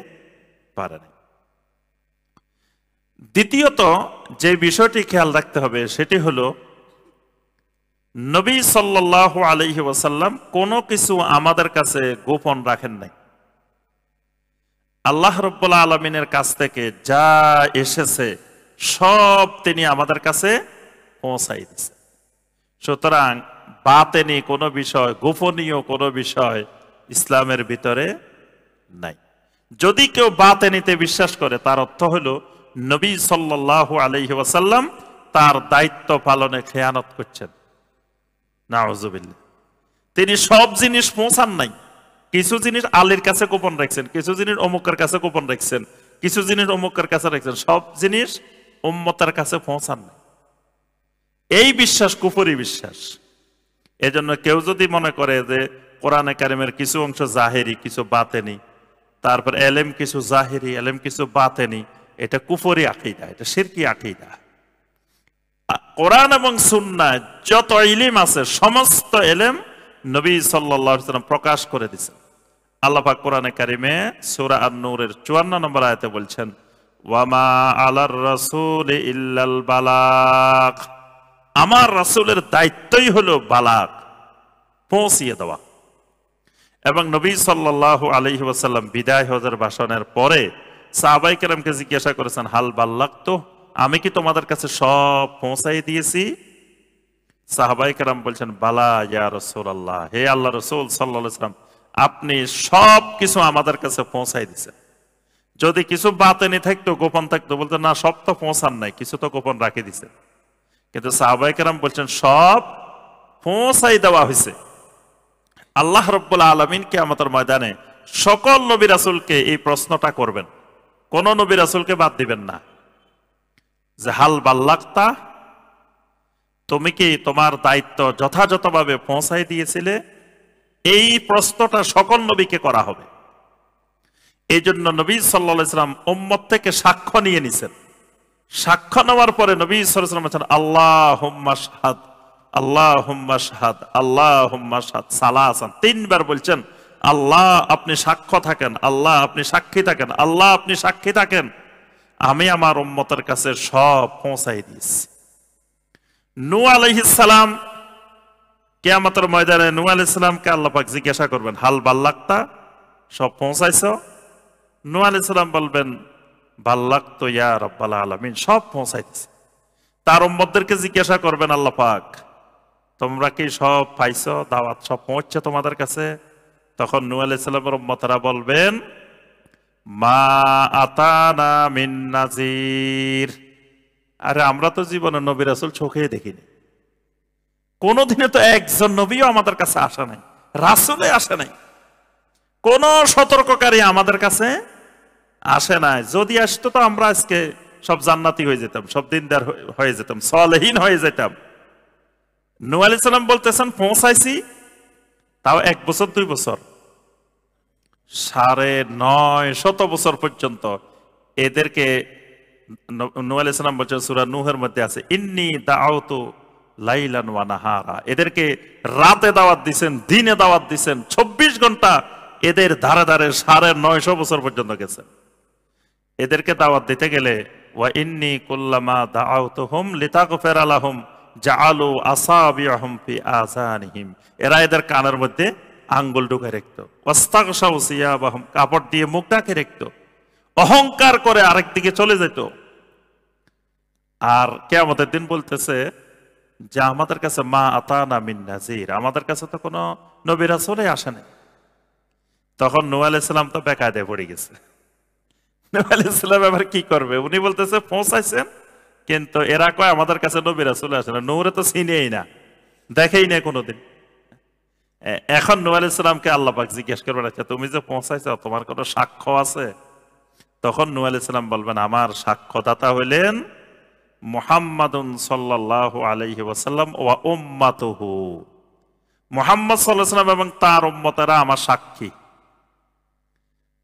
পারে না। দ্বিতীয়ত যে বিষয়টি খেয়াল রাখতে হবে সেটি হলো নবী সাল্লাল্লাহু আলাইহি ওয়াসাল্লাম কোনো কিছু আমাদের কাছে গোপন রাখেন নাই। আল্লাহ রাব্বুল আলামিনের কাছ থেকে যা এসেছে সব তিনি আমাদের কাছে পৌঁছাই দিয়েছেন। সুতরাং বাতেনি কোনো বিষয়, গোপনীয় কোনো বিষয় ইসলামের ভিতরে নাই। যদি কেউ বাতেনিতে বিশ্বাস করে তার অর্থ হলো নবী সাল্লাল্লাহু আলাইহি ওয়াসাল্লাম তার দায়িত্ব পালনে খেয়ানত করছেন। নাউজুবিল্লাহ। তিনি সব জিনিস পৌঁছান নাই। কিছু জিনিস আলীর কাছে গোপন রাখছেন, কিছু জিনিস অমুকের কাছে গোপন রাখছেন, কিছু জিনিস অমুকের কাছে রাখছেন, সব জিনিস উম্মতের কাছে পৌঁছান নাই। এই বিশ্বাস কুফরি বিশ্বাস। এজন্য কেউ যদি মনে করে যে কোরআনে কারিমের কিছু অংশ জাহেরি কিছু বাতেনি, তারপর এলেম কিছু জাহেরি এলেম কিছু বাতেনি, এটা কুফরি আকীদা, এটা শিরকি আকীদা। কোরআন এবং সুন্নাহ যত ইলম আছে সমস্ত ইলম নবী সাল্লাল্লাহু আলাইহি ওয়াসাল্লাম প্রকাশ করে দিয়েছেন। আল্লাহ পাক কোরআনে কারিমে সূরা আন-নূরের 54 নম্বর আয়াতে বলছেন, ওয়ামা আলার রাসূল ইল্লাল বালাগ, আমার রাসূলের দায়িত্বই হলো বালাগ, পৌঁছিয়ে দেওয়া। এবং নবী সাল্লাল্লাহু আলাইহি ওয়াসাল্লাম বিদায় হজের ভাষণের পরে সাহাবায়ে কেরামকে জিজ্ঞাসা করেছেন, হাল বাল্লাগতু, আমি কি তোমাদের কাছে সব পৌঁছাই দিয়েছি? সাহাবায়ে কেরাম বলছেন, বালা ইয়া রাসূলুল্লাহ, হে আল্লাহ রাসূল সাল্লাল্লাহু আলাইহি ওয়াসাল্লাম, আপনি সব কিছু আমাদের কাছে পৌঁছাই দিয়েছেন। যদি কিছু বাতেনি থাকতো, গোপন থাকতো, বলতেন না সব তো পৌঁছান নাই, কিছু তো গোপন রাখে দিয়েছেন। কিন্তু সাহাবায়ে কেরাম বলছেন সব পৌঁছাই দেওয়া হয়েছে। আল্লাহ রাব্বুল আলামিন কিয়ামতের ময়দানে সকল নবী রাসূলকে এই প্রশ্নটা করবেন, কোন নবী রাসূলকে বাদ দিবেন না, যে হাল বাল্লাগতা, তুমি কি তোমার দায়িত্ব যথাযথভাবে পৌঁছাই দিয়েছিলে? এই প্রশ্নটা সকল নবীকে করা হবে। এই জন্য নবী সাল্লাল্লাহু আলাইহি ওয়াসাল্লাম উম্মত থেকে সাক্ষ্য নিয়ে নিছেন। সাক্ষ্য নেওয়ার পরে নবী সাল্লাল্লাহু আলাইহি ওয়াসাল্লাম বলেন, আল্লাহুম্মা শাহাদ, আল্লাহুম্মা শাহাদ, আল্লাহুম্মা শাহাদ, সালাসান, তিনবার বলছেন, আল্লাহ আপনি সাক্ষ্য থাকেন, আল্লাহ আপনি সাক্ষী থাকেন, আল্লাহ আপনি সাক্ষী থাকেন, আমি আমার উম্মতের কাছে সব পৌঁছাই দিয়েছি। নূহ আলাইহিস সালাম কিয়ামতের ময়দানে নূহ আলাইহিস সালামকে আল্লাহ পাক জিজ্ঞাসা করবেন, হাল বাল্লাগতা, সব পৌঁছাইছো? নূহ আলাইহিস সালাম বলবেন, বাল্লাগতু ইয়া রাব্বাল আলামিন, সব পৌঁছাইছি। তার উম্মতদেরকে জিজ্ঞাসা করবেন আল্লাহ পাক, তোমরা কি সব পাইছো? দাওয়াত সব পৌঁছছে তোমাদের কাছে? তখন নূহ আলাইহিস সালামের উম্মতরা বলবেন, মা আতানা মিন নাযির, আরে আমরা তো জীবনে নবী রাসূল চোখে দেখিনি, কোনদিনে তো একজন নবীও আমাদের কাছে আসে নাই, রাসূলে আসে নাই, কোন সতর্ককারী আমাদের কাছে আসে নাই। যদি আসতো তো আমরা আজকে সব জান্নাতি হয়ে যেতাম, সব দিনদার হয়ে যেতাম, সালেহীন হয়ে যেতাম। নূহ আলাইহিস সালাম বলতেছেন পৌঁছাইছি, তাও 1 বছর 2 বছর, 950 বছর পর্যন্ত এদেরকে নূহ আলাইহিস সালাম বলছেন, সূরা নূহের মধ্যে আছে, ইন্নী দাআউতু লাইলান ওয়া নাহারা, এদেরকে রাতে দাওয়াত দিবেন, দিনে দাওয়াত দিবেন, 24 ঘন্টা এদের ধারে ধারে 950 বছর পর্যন্ত গেছে। এদেরকে দাওয়াত দিতে গেলে, ওয়া ইন্নী কুল্লামা দাআউতুহুম লিতাগফিরা লাহুম জাআলু আসাবিআহুম ফি আযানিহিম, এরা এদের কানের মধ্যে আঙ্গুল ঢুকায় রাখতো, ওয়াস্তাগশাউ সিয়াবাহুম, কাপড় দিয়ে মুখ ঢেকে রাখতো, অহংকার করে আরেক দিকে চলে যেত। আর কিয়ামতের দিন বলতেছে যে আমাদের কাছে মা আতানা মিন নাযির, আমাদের কাছে তো কোনো নবী রাসূলই আসে নাই। তখন নূহ আলাইহিস সালাম তো বেকায়দায় পড়ে গেছে। নূহ আলাইহিস সালাম এবার কি করবে? উনি বলতেছে পৌঁছাইছেন, কিন্তু এরা কয় আমাদের কাছে নবী রাসূল আসে না, নূরে তো চিনেই না, দেখেই না কোনোদিন। এখন নূহ আলাইহিস সালামকে আল্লাহ পাক জিজ্ঞেস করবেন, আচ্ছা তুমি যে পৌঁছাইছো তোমার কোনো সাক্ষ্য আছে? তখন নূহ আলাইহিস সালাম বলবেন, আমার সাক্ষ্যদাতা হইলেন মুহাম্মাদুন সাল্লাল্লাহু আলাইহি ওয়াসাল্লাম ওয়া উম্মাতুহু, মুহাম্মদ সাল্লাল্লাহু আলাইহি ওয়াসাল্লাম এবং তার উম্মতেরা আমার সাক্ষী।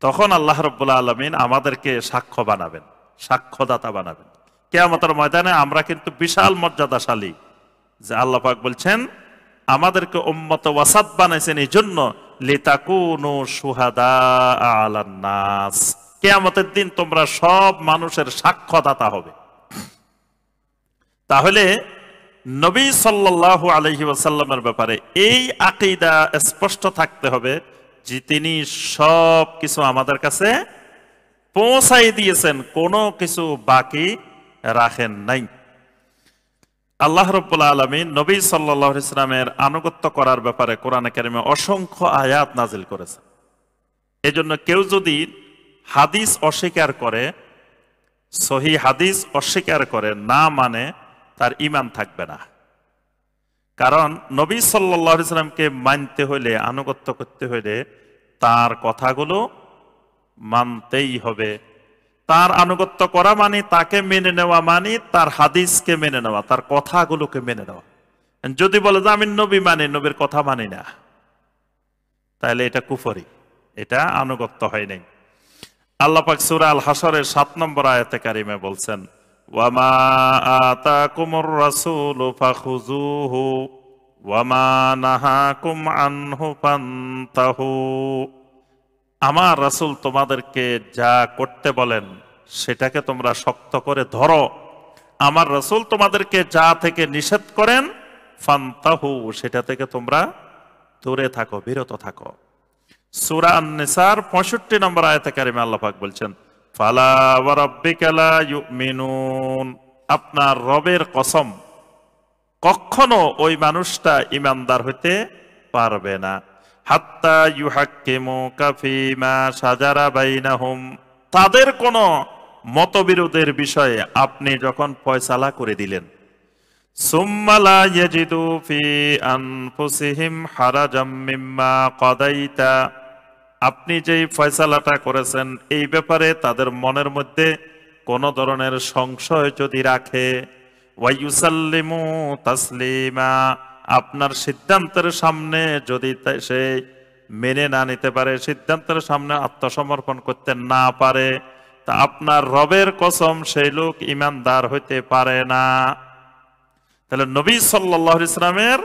তখন আল্লাহ রাব্বুল আলামিন আমাদেরকে সাক্ষ্য বানাবেন, সাক্ষ্যদাতা বানাবেন। কিয়ামতের ময়দানে আমরা কিন্তু বিশাল মর্যাদাশালী, যে আল্লাহ পাক বলছেন আমাদেরকে উম্মত ওয়াসাত বানাইছেন এই জন্য, লিতাকুনু শুহাদা আলান নাস, কিয়ামতের দিন তোমরা সব মানুষের সাক্ষ্যদাতা হবে। তাহলে নবী সাল্লাল্লাহু আলাইহি ওয়াসাল্লামের ব্যাপারে এই আকীদা স্পষ্ট থাকতে হবে যে তিনি সব কিছু আমাদের কাছে পৌঁছাই দিয়েছেন, কোনো কিছু বাকি রাখেন নাই। আল্লাহ রাব্বুল আলামিন নবী সাল্লাল্লাহু আলাইহি সাল্লামের আনুগত্য করার ব্যাপারে কোরআনে কারিমে অসংখ্য আয়াত নাজিল করেছেন। এজন্য কেউ যদি হাদিস অস্বীকার করে, সহি হাদিস অস্বীকার করে, না মানে, তার ঈমান থাকবে না। কারণ নবী সাল্লাল্লাহু আলাইহি সাল্লামকে মানতে হলে, আনুগত্য করতে হলে তার কথাগুলো মানতেই হবে। তার আনুগত্য করা মানে তাকে মেনে নেওয়া, মানে তার হাদিসকে মেনে নেওয়া, তার কথাগুলোকে মেনে নেওয়া। যদি বলে যে আমি নবী মানি, নবীর কথা মানি না, তাহলে এটা কুফরি, এটা আনুগত্য হয় নাই। আল্লাহ পাক সূরা আল হাশরের 7 নম্বর আয়াতে কারিমে বলছেন, ওয়ামা আতাকুমুর রাসূলু ফাখুযুহু ওয়ামা নাহাকুম আনহু ফান্তাহু। আমার রাসূল তোমাদেরকে যা করতে বলেন সেটাকে তোমরা শক্ত করে ধরো, আমার রাসূল তোমাদেরকে যা থেকে নিষেধ করেন ফান্তাহু, সেটা থেকে তোমরা দূরে থাকো, বিরত থাকো। সূরা আন-নিসার 65 নম্বর আয়াতে কারিমে আল্লাহ পাক বলছেন, ফালা ওয়া রাব্বিকা লা ইউমিনুন, আপনার রবের কসম, কখনো ওই মানুষটা ঈমানদার হতে পারবে না। হাত্তা ইউহাক্কিমুকা ফীমা শাজারা বাইনাহুম, তাদের কোনো মতবিরোধের বিষয়ে আপনি যখন ফয়সালা করে দিলেন, সুম্মা লা ইয়াজিদু ফি আনফুসিহিম হারাজাম মিম্মা কাদাইতা, আপনি যেই ফয়সালাটা করেছেন এই ব্যাপারে তাদের মনের মধ্যে কোনো ধরনের সংশয় যদি রাখে, ওয়ায়ুসাল্লিমু তাসলিমা, আপনার সিদ্ধান্তের সামনে যদি সে মেনে না নিতে পারে, সিদ্ধান্তের সামনে আত্মসমর্পণ করতে না পারে, তা আপনার রবের কসম সেই লোক ঈমানদার হইতে পারে না। তাহলে নবী সাল্লাল্লাহু আলাইহি সাল্লামের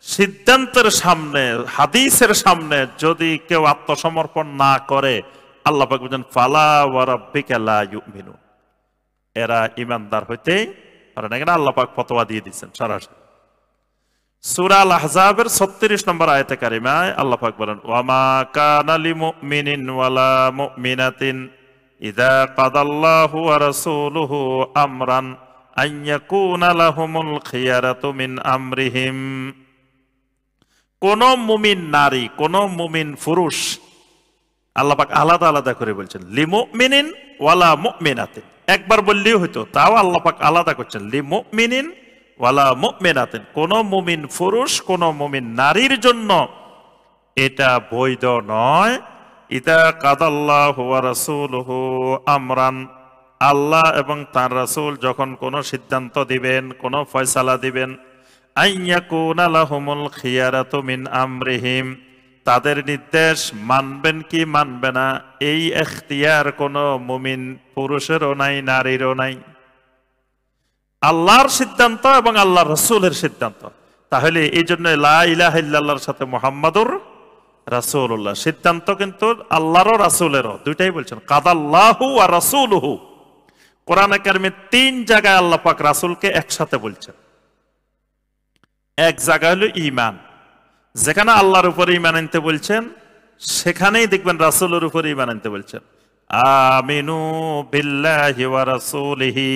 সিদ্ধান্তের সামনে, হাদিসের সামনে যদি কেউ আত্মসমর্পণ না করে, আল্লাহ পাক বলেন ফালা ওয়া রাব্বিকা লা ইউমিনুন, এরা ঈমানদার হইতেই পারে না। এখানে আল্লাহ পাক ফতোয়া দিয়ে দিয়েছেন সরাসরি। সূরা আল আহজাবের 36 নম্বর আয়াতে কারিমায় আল্লাহ পাক বলেন, ওয়ামা কানা লিমুমিনিন ওয়ালা মুমিনাতিন ইযা কাদাল্লাহু ওয়া রাসূলুহু আমরান আন ইয়াকুনা লাহুমুল খিয়ারাতু মিন আমরিহিম, কোন মুমিন নারী, কোন মুমিন পুরুষ, আল্লাহ পাক আলাদা আলাদা করে বলছেন, লিমুমিনিন ওয়ালা মুমিনাতিন, একবার বললেই হইতো, তাও আল্লাহ পাক আলাদা করছেন, লিমুমিনিন ওয়ালা মুমিনাতিন, কোন মুমিন পুরুষ, কোন মুমিন নারীর জন্য এটা বৈধ নয়। ইদা কাদাল্লাহু ওয়া রাসূলুহু আমরান, আল্লাহ এবং তার রাসূল যখন কোন সিদ্ধান্ত দিবেন, কোন ফয়সালা দিবেন, আইয়াকুনা লাহুমুল খিয়ারাতু মিন আমরিহিম, তাদের নির্দেশ মানবেন কি মানবে না এই এখতিয়ার কোন মুমিন পুরুষেরও নাই, নারীরও নাই। আল্লাহর সিদ্ধান্ত এবং আল্লাহর রাসূলের সিদ্ধান্ত। তাহলে এই জন্য লা ইলাহা ইল্লাল্লাহর সাথে মুহাম্মাদুর রাসূলুল্লাহ, সিদ্ধান্ত কিন্তু আল্লাহরও রাসূলেরও, দুইটাই বলছেন, কাদাল্লাহু ওয়া রাসূলুহু। কোরআনে কারিমে 3 জায়গায় আল্লাহ পাক রাসূলকে একসাথে বলছেন। এক জায়গা হলো ঈমান, যেখানে আল্লাহর উপরে ঈমান আনতে বলছেন সেখানেই দেখবেন রাসূলের উপরে ঈমান আনতে বলছেন, আমিনু বিল্লাহি ওয়া রাসূলিহি,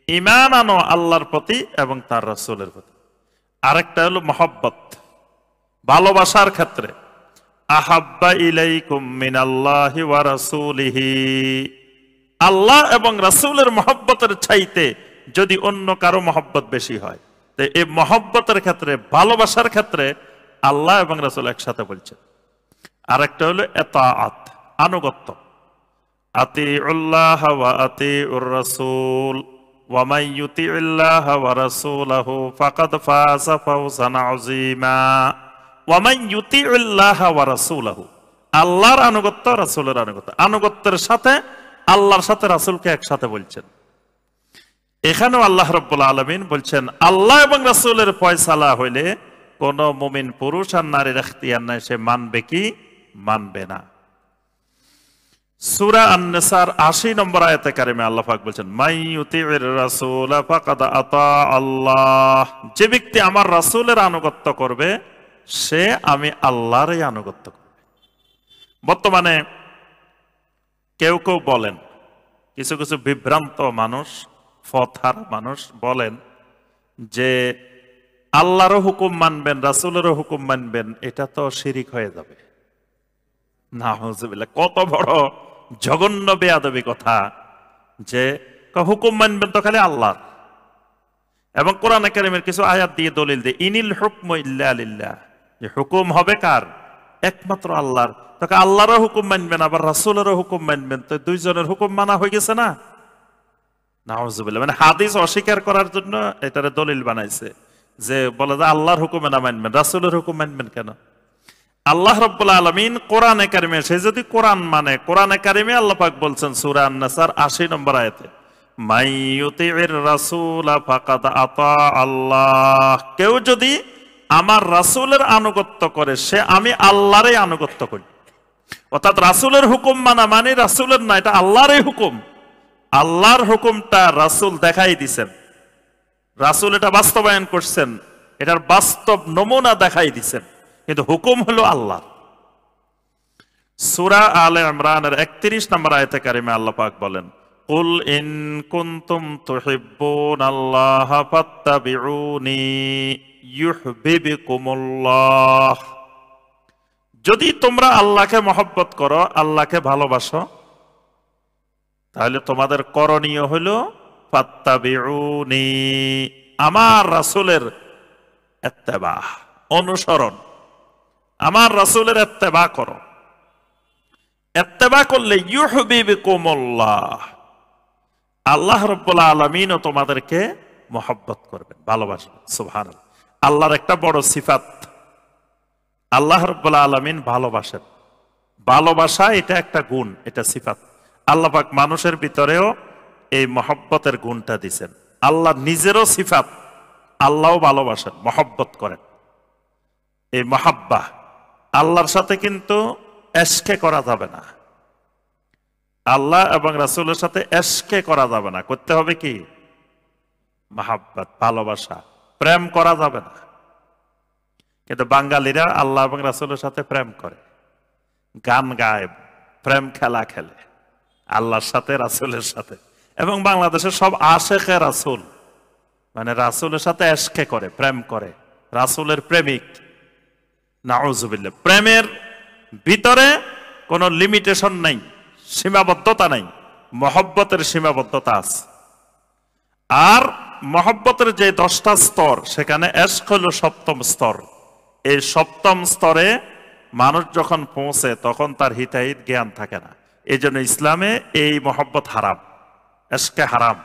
ঈমান আনো আল্লাহর প্রতি এবং তার রাসূলের প্রতি। আরেকটা হলো মহব্বত, ভালোবাসার ক্ষেত্রে, আহাব্বা ইলাইকুম মিনাল্লাহি ওয়া রাসূলিহি, আল্লাহ এবং রাসূলের মহব্বতের চাইতে যদি অন্য কারো মহব্বত বেশি হয়, তো এই মহব্বতের ক্ষেত্রে, ভালোবাসার ক্ষেত্রে আল্লাহ এবং রাসূল একসাথে বলছেন। আরেকটা হলো ইতাআত, আনুগত্য, আতিউল্লাহ ওয়া আতিউর রাসূল ওয়া মান ইউতিউল্লাহ ওয়া রাসূলাহু ফাকাদ ফাযা ফাওজান আযীমা। ওয়া মান ইউতিউল্লাহ ওয়া রাসূলাহু, আল্লাহর আনুগত্য, রাসূলের আনুগত্য, আনুগত্যের সাথে আল্লাহর সাথে রাসূলকে একসাথে বলছেন। এখানেও আল্লাহ রাব্বুল আলামিন বলছেন, আল্লাহ এবং রাসূলের ফয়সালা হইলে কোন মুমিন পুরুষ আর নারীর এখতিয়ার নাই, সে মানবে কি মানবে না। সূরা আন-নিসার 80 নম্বর আয়াতে কারিমে আল্লাহ পাক বলছেন, মাই ইউতিউর রাসূল ফাকাদ আতা আল্লাহ, যে ব্যক্তি আমার রাসূলের আনুগত্য করবে সে আমি আল্লাহরই আনুগত্য করবে। বর্তমানে কেউ কেউ বলেন, কিছু কিছু বিভ্রান্ত মানুষ পথহারা মানুষ বলেন যে আল্লাহরও হুকুম মানবেন, রাসূলেরও হুকুম মানবেন, এটা তো শিরিক হয়ে যাবে। নাউযুবিল্লাহ, কত বড় জঘন্য বেয়াদবি কথা যে হুকুম মানবেন তো খালি আল্লাহর। এবং কোরআনে কারীমের কিছু আয়াত দিয়ে দলিল দেয়, ইনিল হুকমু ইল্লা লিল্লাহ, যে হুকুম হবে কার? একমাত্র আল্লাহর। তোকে আল্লাহরও হুকুম মানবেন আবার রাসূলেরও হুকুম মানবেন, তো দুইজনের হুকুম মানা হয়ে গেছে না? নাউযুবিল্লাহ, মানে হাদিস অস্বীকার করার জন্য এটারে দলিল বানাইছে, যে বলে যে আল্লাহর হুকুমে না মানবেন, রাসূলের হুকুম মানবেন কেন? আল্লাহ রাব্বুল আলামিন কোরআনে কারিমে, সে যদি কোরআন মানে, কোরআনে কারিমে আল্লাহ পাক বলছেন সূরা আন-নাসার ৮০ নম্বর আয়াতে, মাই ইউতিইর রাসূলা ফাকাদ আতা আল্লাহ, কেউ যদি আমার রাসূলের আনুগত্য করে সে আমি আল্লাহরই আনুগত্য করি। অর্থাৎ রাসূলের হুকুম মানা মানে রাসূলের না, এটা আল্লাহরই হুকুম। আল্লাহর হুকুমটা রাসূল দেখাই দিছেন, রাসূল এটা বাস্তবায়ন করছেন, এটার বাস্তব নমুনা দেখাই দিছেন, কিন্তু হুকুম হলো আল্লাহ। সূরা আলে ইমরানের ৩১ নম্বর আয়াতে কারিমে আল্লাহ পাক বলেন, কুল ইন কুনতুম তুহিব্বুনাল্লাহা ফাত্তাবিউনি ইউহিব্বুকুমুল্লাহ, যদি তোমরা আল্লাহকে মহব্বত করো, আল্লাহকে ভালোবাসো, তাহলে তোমাদের করণীয় হলো ফাত্তাবিউনি, আমার রাসূলের ইত্তেবা, অনুসরণ, আমার রাসূলের ইত্তেবা করো। ইত্তেবা করলে ইউহিব্বুকুমুল্লাহ, আল্লাহ রাব্বুল আলামিনও তোমাদেরকে মহব্বত করবেন, ভালোবাসবেন। সুবহানাল্লাহ, আল্লাহর একটা বড় সিফাত, আল্লাহ রাব্বুল আলামিন ভালোবাসেন। ভালোবাসা এটা একটা গুণ, এটা সিফাত। আল্লাহ পাক মানুষের ভিতরেও এই মহব্বতের গুণটা দিছেন। আল্লাহ নিজেরও সিফাত, আল্লাহও ভালোবাসেন, মহব্বত করেন। এই মহাব্বা, আল্লাহর সাথে কিন্তু এশকে করা যাবে না, আল্লাহ এবং রাসূলের সাথে এশকে করা যাবে না, করতে হবে কি? মহাব্বত, ভালোবাসা, প্রেম করা যাবে না। কিন্তু বাঙালিরা আল্লাহ এবং রাসূলের সাথে প্রেম করে, গান গায়, প্রেম খেলা খেলে আল্লাহর সাথে রাসূলের সাথে। এবং বাংলাদেশের সব আশেকে রাসূল, মানে রাসূলের সাথে এশকে করে, প্রেম করে, রাসূলের প্রেমিক। নাউযুবিল্লাহ, প্রেমের ভিতরে কোনো লিমিটেশন নাই, সীমাবদ্ধতা নাই, মহব্বতের সীমাবদ্ধতা আছে। আর মহব্বতের যে 10টা স্তর, সেখানে এশক হলো 7ম স্তর। এই 7ম স্তরে মানুষ যখন পৌঁছে তখন তার হিতাহিত জ্ঞান থাকে না। এই জন্য ইসলামে এই মহব্বত হারাম, এশকে হারাম।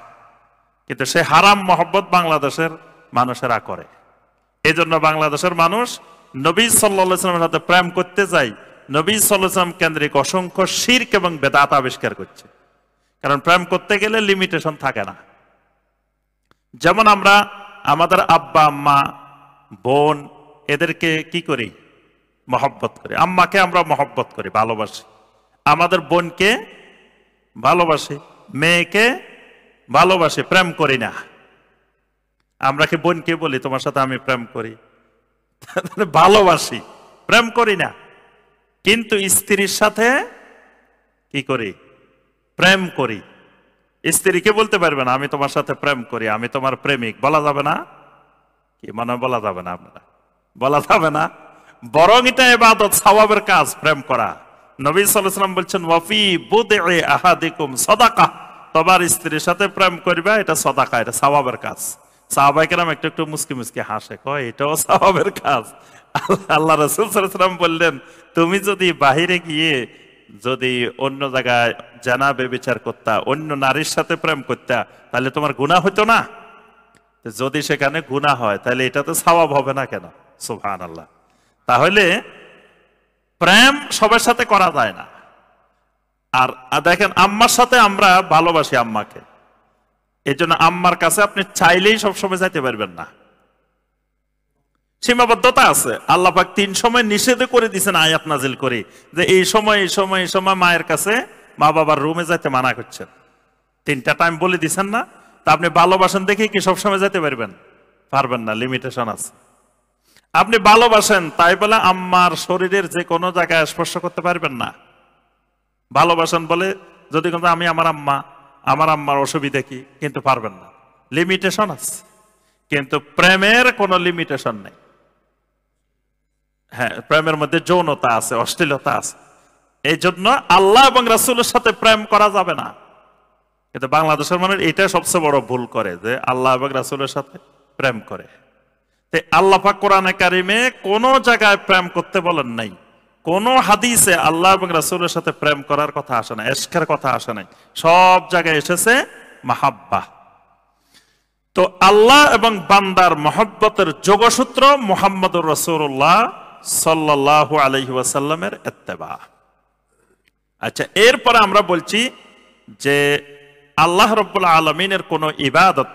কিন্তু সে হারাম মহব্বত বাংলাদেশের মানুষেরা করে। এই জন্য বাংলাদেশের মানুষ নবী সাল্লাল্লাহু আলাইহি ওয়াসাল্লামের সাথে প্রেম করতে যায়, নবী সাল্লাল্লাহু আলাইহি ওয়াসাল্লাম কেন্দ্রিক অসংখ্য শিরক এবং বেদাত আবিষ্কার করছে। কারণ প্রেম করতে গেলে লিমিটেশন থাকে না। যেমন আমরা আমাদের আব্বা আম্মা বোন এদেরকে কি করি? মহব্বত করি। আম্মাকে আমরা মহব্বত করি, ভালোবাসি। আমাদের বোনকে ভালোবাসি, মেয়েকে ভালোবাসি, প্রেম করি না। আমরা কি বোনকে বলি তোমার সাথে আমি প্রেম করি? ভালোবাসি, প্রেম করি না। কিন্তু স্ত্রীর সাথে কি করি? প্রেম করি। স্ত্রীকে বলতে পারবে না আমি তোমার সাথে প্রেম করি, আমি তোমার প্রেমিক, বলা যাবে না? কি মানে বলা যাবে না? আপনারা বলা যাবে না। বরং এটা ইবাদত, সওয়াবের কাজ প্রেম করা। নবী সাল্লাল্লাহু আলাইহি ওয়াসাল্লাম বলছেন ওয়াফি বুদঈ আহাদিকুম সাদাকা, তোমার স্ত্রীর সাথে প্রেম করবে, এটা সাদাকা, এটা সওয়াবের কাজ। সাহাবায়ে কেরাম একটু একটু মুস্কি মুস্কি হাসে, কয় এটাও সওয়াবের কাজ। আল্লাহ রাসূল সাল্লাল্লাহু আলাইহি ওয়াসাল্লাম বললেন তুমি যদি বাহিরে গিয়ে যদি অন্য জায়গায় জানা বেবিচার করতা, অন্য নারীর সাথে প্রেম করতা, তাহলে তোমার গুনাহ হতো না? যদি সেখানে গুনাহ হয় তাহলে এটা তো সওয়াব হবে না কেন? সুবহানাল্লাহ। তাহলে প্রেম সবার সাথে করা যায় না। আর দেখেন আম্মার সাথে আমরা ভালোবাসি আম্মাকে, এই জন্য আম্মার কাছে আপনি চাইলেই সবসময় যাইতে পারবেন না, সীমাবদ্ধতা আছে। আল্লাহ পাক 3 সময় নিষেধ করে দিয়েছেন আয়াত নাজিল করে, যে এই সময় এই সময় এই সময় মায়ের কাছে, মা বাবার রুমে যাইতে মানা করছেন। 3টা টাইম বলে দিয়েছেন না? তা আপনি ভালোবাসেন দেখে কি সবসময় যেতে পারবেন? পারবেন না, লিমিটেশন আছে। আপনি ভালোবাসেন তাই বলে আম্মার শরীরের যে কোনো জায়গায় স্পর্শ করতে পারবেন না। ভালোবাসেন বলে যদি আমি আমার আম্মা আমার আম্মার অসুবিধা কি, কিন্তু পারবেন না। লিমিটেশন আছে, কিন্তু প্রেমের কোনো লিমিটেশন নেই। হ্যাঁ, প্রেমের মধ্যে যৌনতা আছে, অশ্লীলতা আছে। এই জন্য আল্লাহ এবং রাসূলের সাথে প্রেম করা যাবে না। কিন্তু বাংলাদেশের মানুষ এটা সবচেয়ে বড় ভুল করে, যে আল্লাহ এবং রাসূলের সাথে প্রেম করে। আল্লাহ পাক কোরআনে কারিমে কোন জায়গায় প্রেম করতে বলেন নাই, কোন হাদিসে আল্লাহ এবং রাসূলের সাথে প্রেম করার কথা আসে না, ইশকের কথা আসে নাই। সব জায়গায় এসেছে মাহাব্বা। তো আল্লাহ এবং বান্দার মহব্বতের যোগসূত্র মুহাম্মদুর রাসূলুল্লাহ সাল্লাল্লাহু আলাইহি ওয়াসাল্লামের ইত্তেবা। আচ্ছা, এরপরে আমরা বলছি যে আল্লাহ রাব্বুল আলামিনের কোন ইবাদত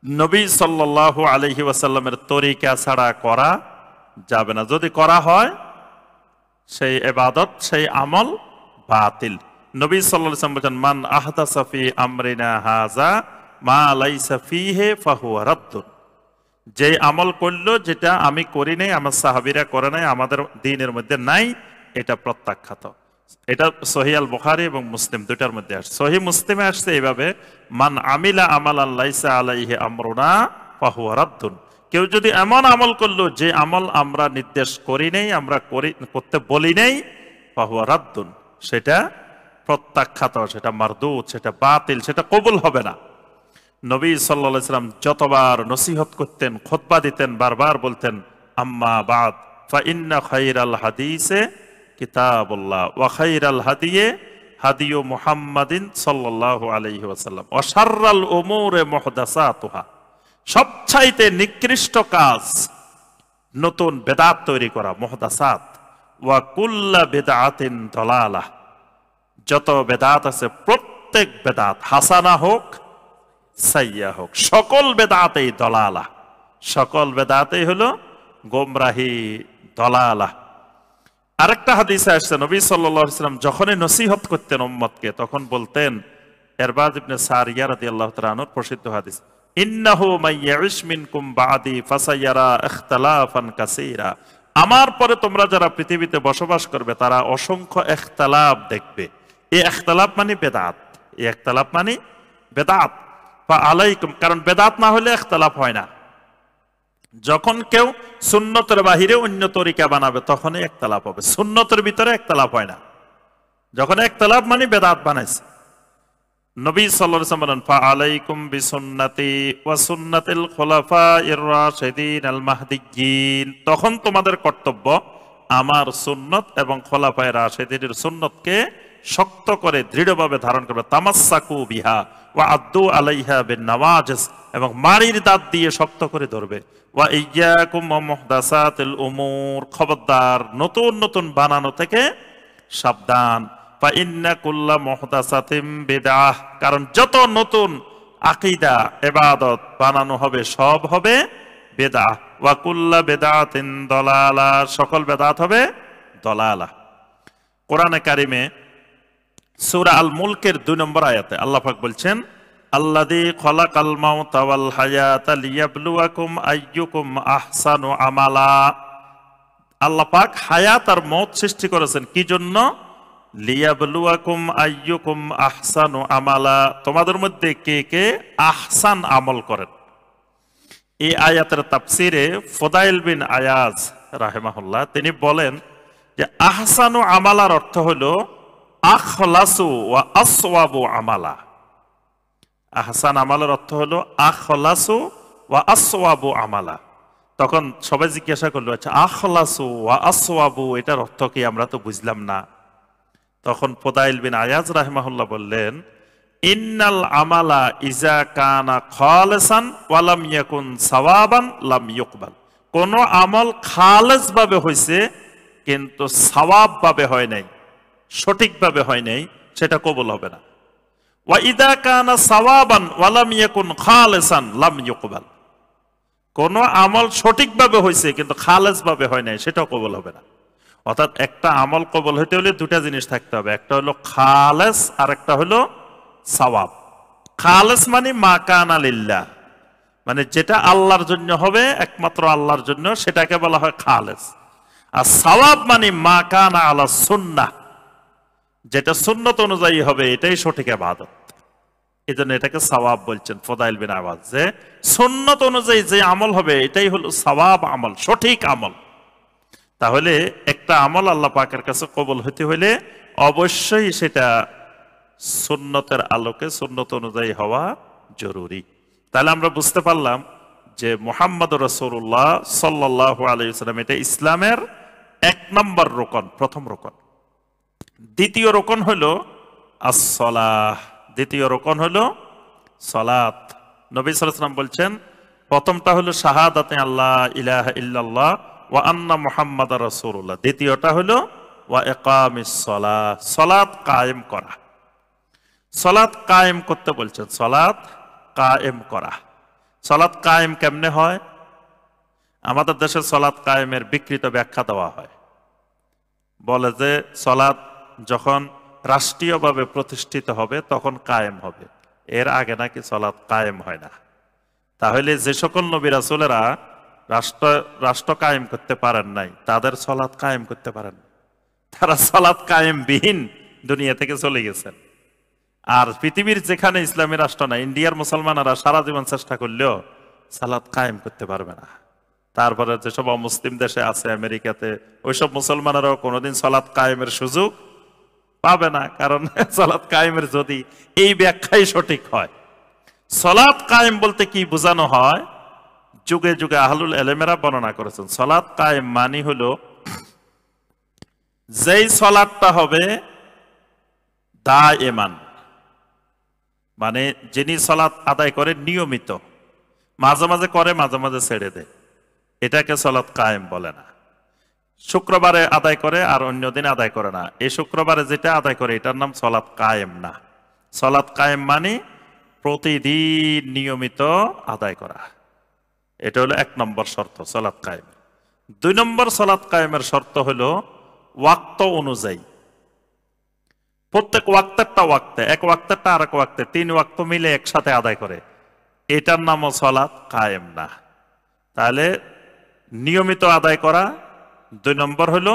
নবী সাল্লাল্লাহু আলাইহি ওয়াসাল্লামের তরিকা ছাড়া করা যাবে না। যদি করা হয় সেই ইবাদত, সেই আমল বাতিল। নবী সাল্লাল্লাহু আলাইহি ওয়াসাল্লাম বলেন, মান আহদাসা ফি আমরিনা হাযা মা লাইসা ফিহি ফাহুয়া রাদ্দুন। যে আমল করলো যেটা আমি করি নাই, আমার সাহাবীরা করে নাই, আমাদের দ্বীনের মধ্যে নাই, এটা প্রত্যাখ্যাত। এটা সহিহ আল বুখারী এবং মুসলিম দুটার মধ্যে আসছে। সহিহ মুসলিমে আসছে এইভাবে, মান আমিলা আমালান লাইসা আলাইহি আমরুনা ফাহুয়া রাদ্দুন। কেউ যদি এমন আমল করলো যে আমল আমরা নির্দেশ করি নাই, আমরা করতে বলি নাই, ফাহুয়া রাদ্দুন, সেটা প্রত্যাখ্যাত, সেটা মারদুদ, সেটা বাতিল, সেটা কবুল হবে না। নবী সাল্লাল্লাহু আলাইহি ওয়াসাল্লাম যতবার নসিহত করতেন, খুতবা দিতেন, বারবার বলতেন, আম্মা বাদ ফা ইন্না খায়রাল হাদিসে কিতাবুল্লাহ ওয়া খায়রাল হাদিয়ে হাদিয়ু মুহাম্মাদিন সাল্লাল্লাহু আলাইহি ওয়াসাল্লাম ওয়া শাররাল উমুরে মুহদাসাতুহা। সবচাইতে নিকৃষ্ট কাজ নতুন বেদাত তৈরি করা, মুহদাসাত। ওয়া কুল্লা বিদআতিন দালালাহ, যত বেদাত আছে প্রত্যেক বেদাত হাসানা হোক সাইয়্যা হোক, সকল বেদাতেই দলালা, সকল বেদাতেই হলো গোমরাহি, দলালা। আরেকটা হাদিসে আসছে, নবী সাল্লাল্লাহু আলাইহি ওয়াসাল্লাম যখনই নসিহত করতেন উম্মতকে, তখন বলতেন, ইরবাদ ইবনে সারিয়া রাদিয়াল্লাহু তাআলা আনহুর প্রসিদ্ধ হাদিস, ইন্নাহু মাইয়াইশ মিনকুম বাদি ফাসায়ারা ইখতিলাফান কাসীরা। আমার পরে তোমরা যারা পৃথিবীতে বসবাস করবে তারা অসংখ্য ইখতিলাফ দেখবে। এই ইখতিলাফ মানে বেদাত, এই ইখতিলাফ মানে বেদাত। ফা আলাইকুম, কারণ বেদাত না হলে ইখতিলাফ হয় না। যখন কেউ সুন্নতের বাহিরে অন্য তরিকা বানাবে তখনই ইখতিলাফ হবে, সুন্নতের ভিতরে ইখতিলাফ হয় না। যখন ইখতিলাফ মানে বেদাত বানাইছে। নবী সাল্লাল্লাহু আলাইহি ওয়াসাল্লাম বলেন, ফা আলাইকুম বিসুন্নতি ওয়া সুন্নাতিল খুলাফাইর রাশিদিন আল মাহদিয়্যিন। তখন তোমাদের কর্তব্য আমার সুন্নত এবং খুলাফায়ে রাশিদিনের সুন্নতকে শক্ত করে দৃঢ়ভাবে ধারণ করবে। তামাসসাকু বিহা ওয়া আদ্দু আলাইহা বিন নওয়াজিস, এবং মাড়ির দাঁত দিয়ে শক্ত করে ধরবে। ওয়া ইয়্যাকুম ওয়া মুহদাসাতিল উমুর, খবরদার নতুন নতুন বানানো থেকে সাবধান। ফা ইন্না কুল্লা মুহদাসাতিন বিদআহ, কারণ যত নতুন আকীদা ইবাদত বানানো হবে সব হবে বিদআহ। ওয়া কুল্লা বিদআতিন দালালা, সকল বেদাত হবে দলালা। কোরআনে কারিমে সূরা আল মুলকের 2 নম্বর আয়াতে আল্লাহ পাক বলছেন, আল্লাযী খালাকাল মাউতা ওয়াল হায়াতা লিয়াবলুয়াকুম আইয়ুকুম আহসানু আমালা। আল্লাহ পাক হায়াত আর মওত সৃষ্টি করেছেন কি জন্য? লিয়াবলুয়াকুম আইয়ুকুম আহসানু আমালা, তোমাদের মধ্যে কে কে আহসান আমল করেন। এই আয়াতের তাফসিরে ফুদাইল বিন আয়াজ রাহিমাহুল্লাহ তিনি বলেন যে আহসানু আমালার অর্থ হলো আখলাসু ওয়া আসওয়াবু আমালা। আহসান আমালের অর্থ হলো আখলাসু ওয়া আসওয়াবু আমালা। তখন সবাই জিজ্ঞাসা করলো, আচ্ছা আখলাসু ওয়া আসওয়াবু এটার অর্থ কি, আমরা তো বুঝলাম না। তখন ফুদাইল বিন আয়াজ রাহিমাহুল্লাহ বললেন, ইন্নাল আমালা ইজা কানা খালিসান ওয়া লাম ইয়াকুন সাওয়াবান লাম ইউকবাল। কোন আমল খালেস ভাবে হয়েছে কিন্তু সওয়াব ভাবে হয় নাই, সঠিকভাবে হয় নাই, সেটা কবুল হবে না। ওয়া ইদা কানা সাওয়াবান ওয়া লাম ইয়াকুন খালিসান লাম ইউকবাল। কোন আমল সঠিকভাবে হয়েছে কিন্তু খালেস ভাবে হয় নাই, সেটাও কবুল হবে না। অর্থাৎ একটা আমল কবুল হতে হলে দুটা জিনিস থাকতে হবে, একটা হলো খালেস আর একটা হলো সাওয়াব। খালেস মানে মা কানা লিল্লাহ, মানে যেটা আল্লাহর জন্য হবে, একমাত্র আল্লাহর জন্য, সেটাকে বলা হয় খালেস। আর সাওয়াব মানে মা কানা আলা সুন্নাহ, যেটা সুন্নত অনুযায়ী হবে, এটাই সঠিক ইবাদত। এই জন্য এটাকে সওয়াব বলছেন ফুদাইল বিন আওয়াজ, যে সুন্নত অনুযায়ী যে আমল হবে এটাই হলো সওয়াব আমল, সঠিক আমল। তাহলে একটা আমল আল্লাহ পাকের কাছে কবুল হতে হলে অবশ্যই সেটা সুন্নতের আলোকে সুন্নত অনুযায়ী হওয়া জরুরি। তাহলে আমরা বুঝতে পারলাম যে মুহাম্মদ রাসূলুল্লাহ সাল্লাল্লাহু আলাইহি ওয়াসাল্লাম এটা ইসলামের 1 নম্বর রোকন, প্রথম রোকন। দ্বিতীয় রোকন হলো as-সালাহ, দ্বিতীয় রোকন হলো সালাত। নবী সাল্লাল্লাহু আলাইহি ওয়াসাল্লাম বলছেন প্রথমটা হলো শাহাদাতে আল্লাহ ইলাহা ইল্লাল্লাহ ওয়া আন্না মুহাম্মাদার রাসূলুল্লাহ, দ্বিতীয়টা হলো ওয়া ইকামিস সালাহ, সালাত কায়েম করা। সালাত কায়েম করতে বলছেন, সালাত কায়েম করা। সালাত কায়েম কেমনে হয়? আমাদের দেশে সালাত কায়েমের বিকৃত ব্যাখ্যা দেওয়া হয়, বলে যে সালাত যখন রাষ্ট্রীয়ভাবে প্রতিষ্ঠিত হবে তখন কায়েম হবে, এর আগে নাকি সালাত কায়েম হয় না। তাহলে যে সকল নবী রাসূলেরা রাষ্ট্র কায়েম করতে পারেন নাই তাদের সালাত কায়েম করতে পারেন না, তারা সালাত কায়েম বিহীন দুনিয়া থেকে চলে গেছেন। আর পৃথিবীর যেখানে ইসলামী রাষ্ট্র না, ইন্ডিয়ার মুসলমানেরা সারা জীবন চেষ্টা করলেও সালাত কায়েম করতে পারবে না। তারপরে যেসব অমুসলিম দেশে আছে আমেরিকাতে, ওইসব মুসলমানেরাও কোনোদিন সালাত কায়েমের সুযোগ পাবে না, কারণ সালাত কায়েমের যদি এই ব্যাখ্যাই সঠিক হয়। সালাত কায়েম বলতে কি বোঝানো হয়, যুগে যুগে আহলুল ইলমেরা বর্ণনা করেছেন। সালাত কায়েম মানে হলো যেই সালাতটা হবে দায়েমান, মানে যিনি সালাত আদায় করে নিয়মিত, মাঝে মাঝে করে মাঝে মাঝে ছেড়ে দেয়, এটাকে সালাত কায়েম বলে না। শুক্রবারে আদায় করে আর অন্য দিন আদায় করে না, এই শুক্রবারে যেটা আদায় করে এটার নাম সালাত কায়েম না। সালাত কায়েম মানে প্রতিদিন নিয়মিত আদায় করা, এটা হলো 1 নম্বর শর্ত সালাত কায়েম। 2 নম্বর সালাত কায়েমের শর্ত হলো ওয়াক্ত অনুযায়ী, প্রত্যেক ওয়াক্তেরটা ওয়াক্তে, এক ওয়াক্তেরটা আর এক ওয়াক্তে, 3 ওয়াক্ত মিলে একসাথে আদায় করে, এটার নামও সালাত কায়েম না। তাহলে নিয়মিত আদায় করা 2 নম্বর হলো,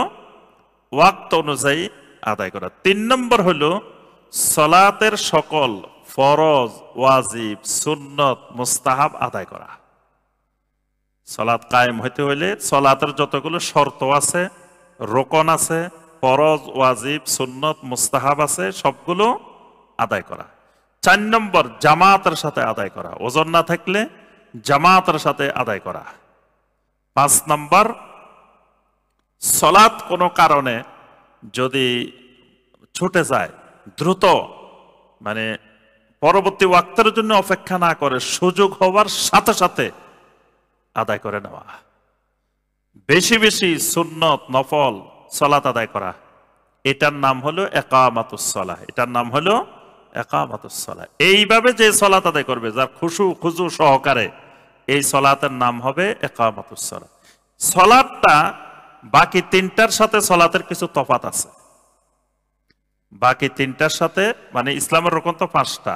ওয়াক্ত অনুযায়ী আদায় করা। 3 নম্বর হলো সালাতের সকল ফরজ, ওয়াজিব, সুন্নত, মুস্তাহাব আদায় করা। সালাত কায়েম হইতে হইলে সালাতের যতগুলো শর্ত আছে, রোকন আছে, ফরজ, ওয়াজিব, সুন্নত, মুস্তাহাব আছে, সবগুলো আদায় করা। 4 নম্বর জামাতের সাথে আদায় করা, ওজন না থাকলে জামাতের সাথে আদায় করা। 5 নম্বর সালাত কোনো কারণে যদি ছুটে যায়, দ্রুত মানে পরবর্তী ওয়াক্তের জন্য অপেক্ষা না করে সুযোগ হওয়ার সাথে সাথে আদায় করে নেওয়া। বেশি বেশি সুন্নত নফল সালাত আদায় করা, এটার নাম হলো ইকামাতুস সালাহ, এটার নাম হলো ইকামাতুস সালাহ। এইভাবে যে সালাত আদায় করবে, যার খুজু সহকারে, এই সালাতের নাম হবে ইকামাতুস সালাহ। সালাতটা বাকি 3টার সাথে সালাতের কিছু তফাত আছে। বাকি 3টার সাথে, মানে ইসলামের রকম তো 5টা।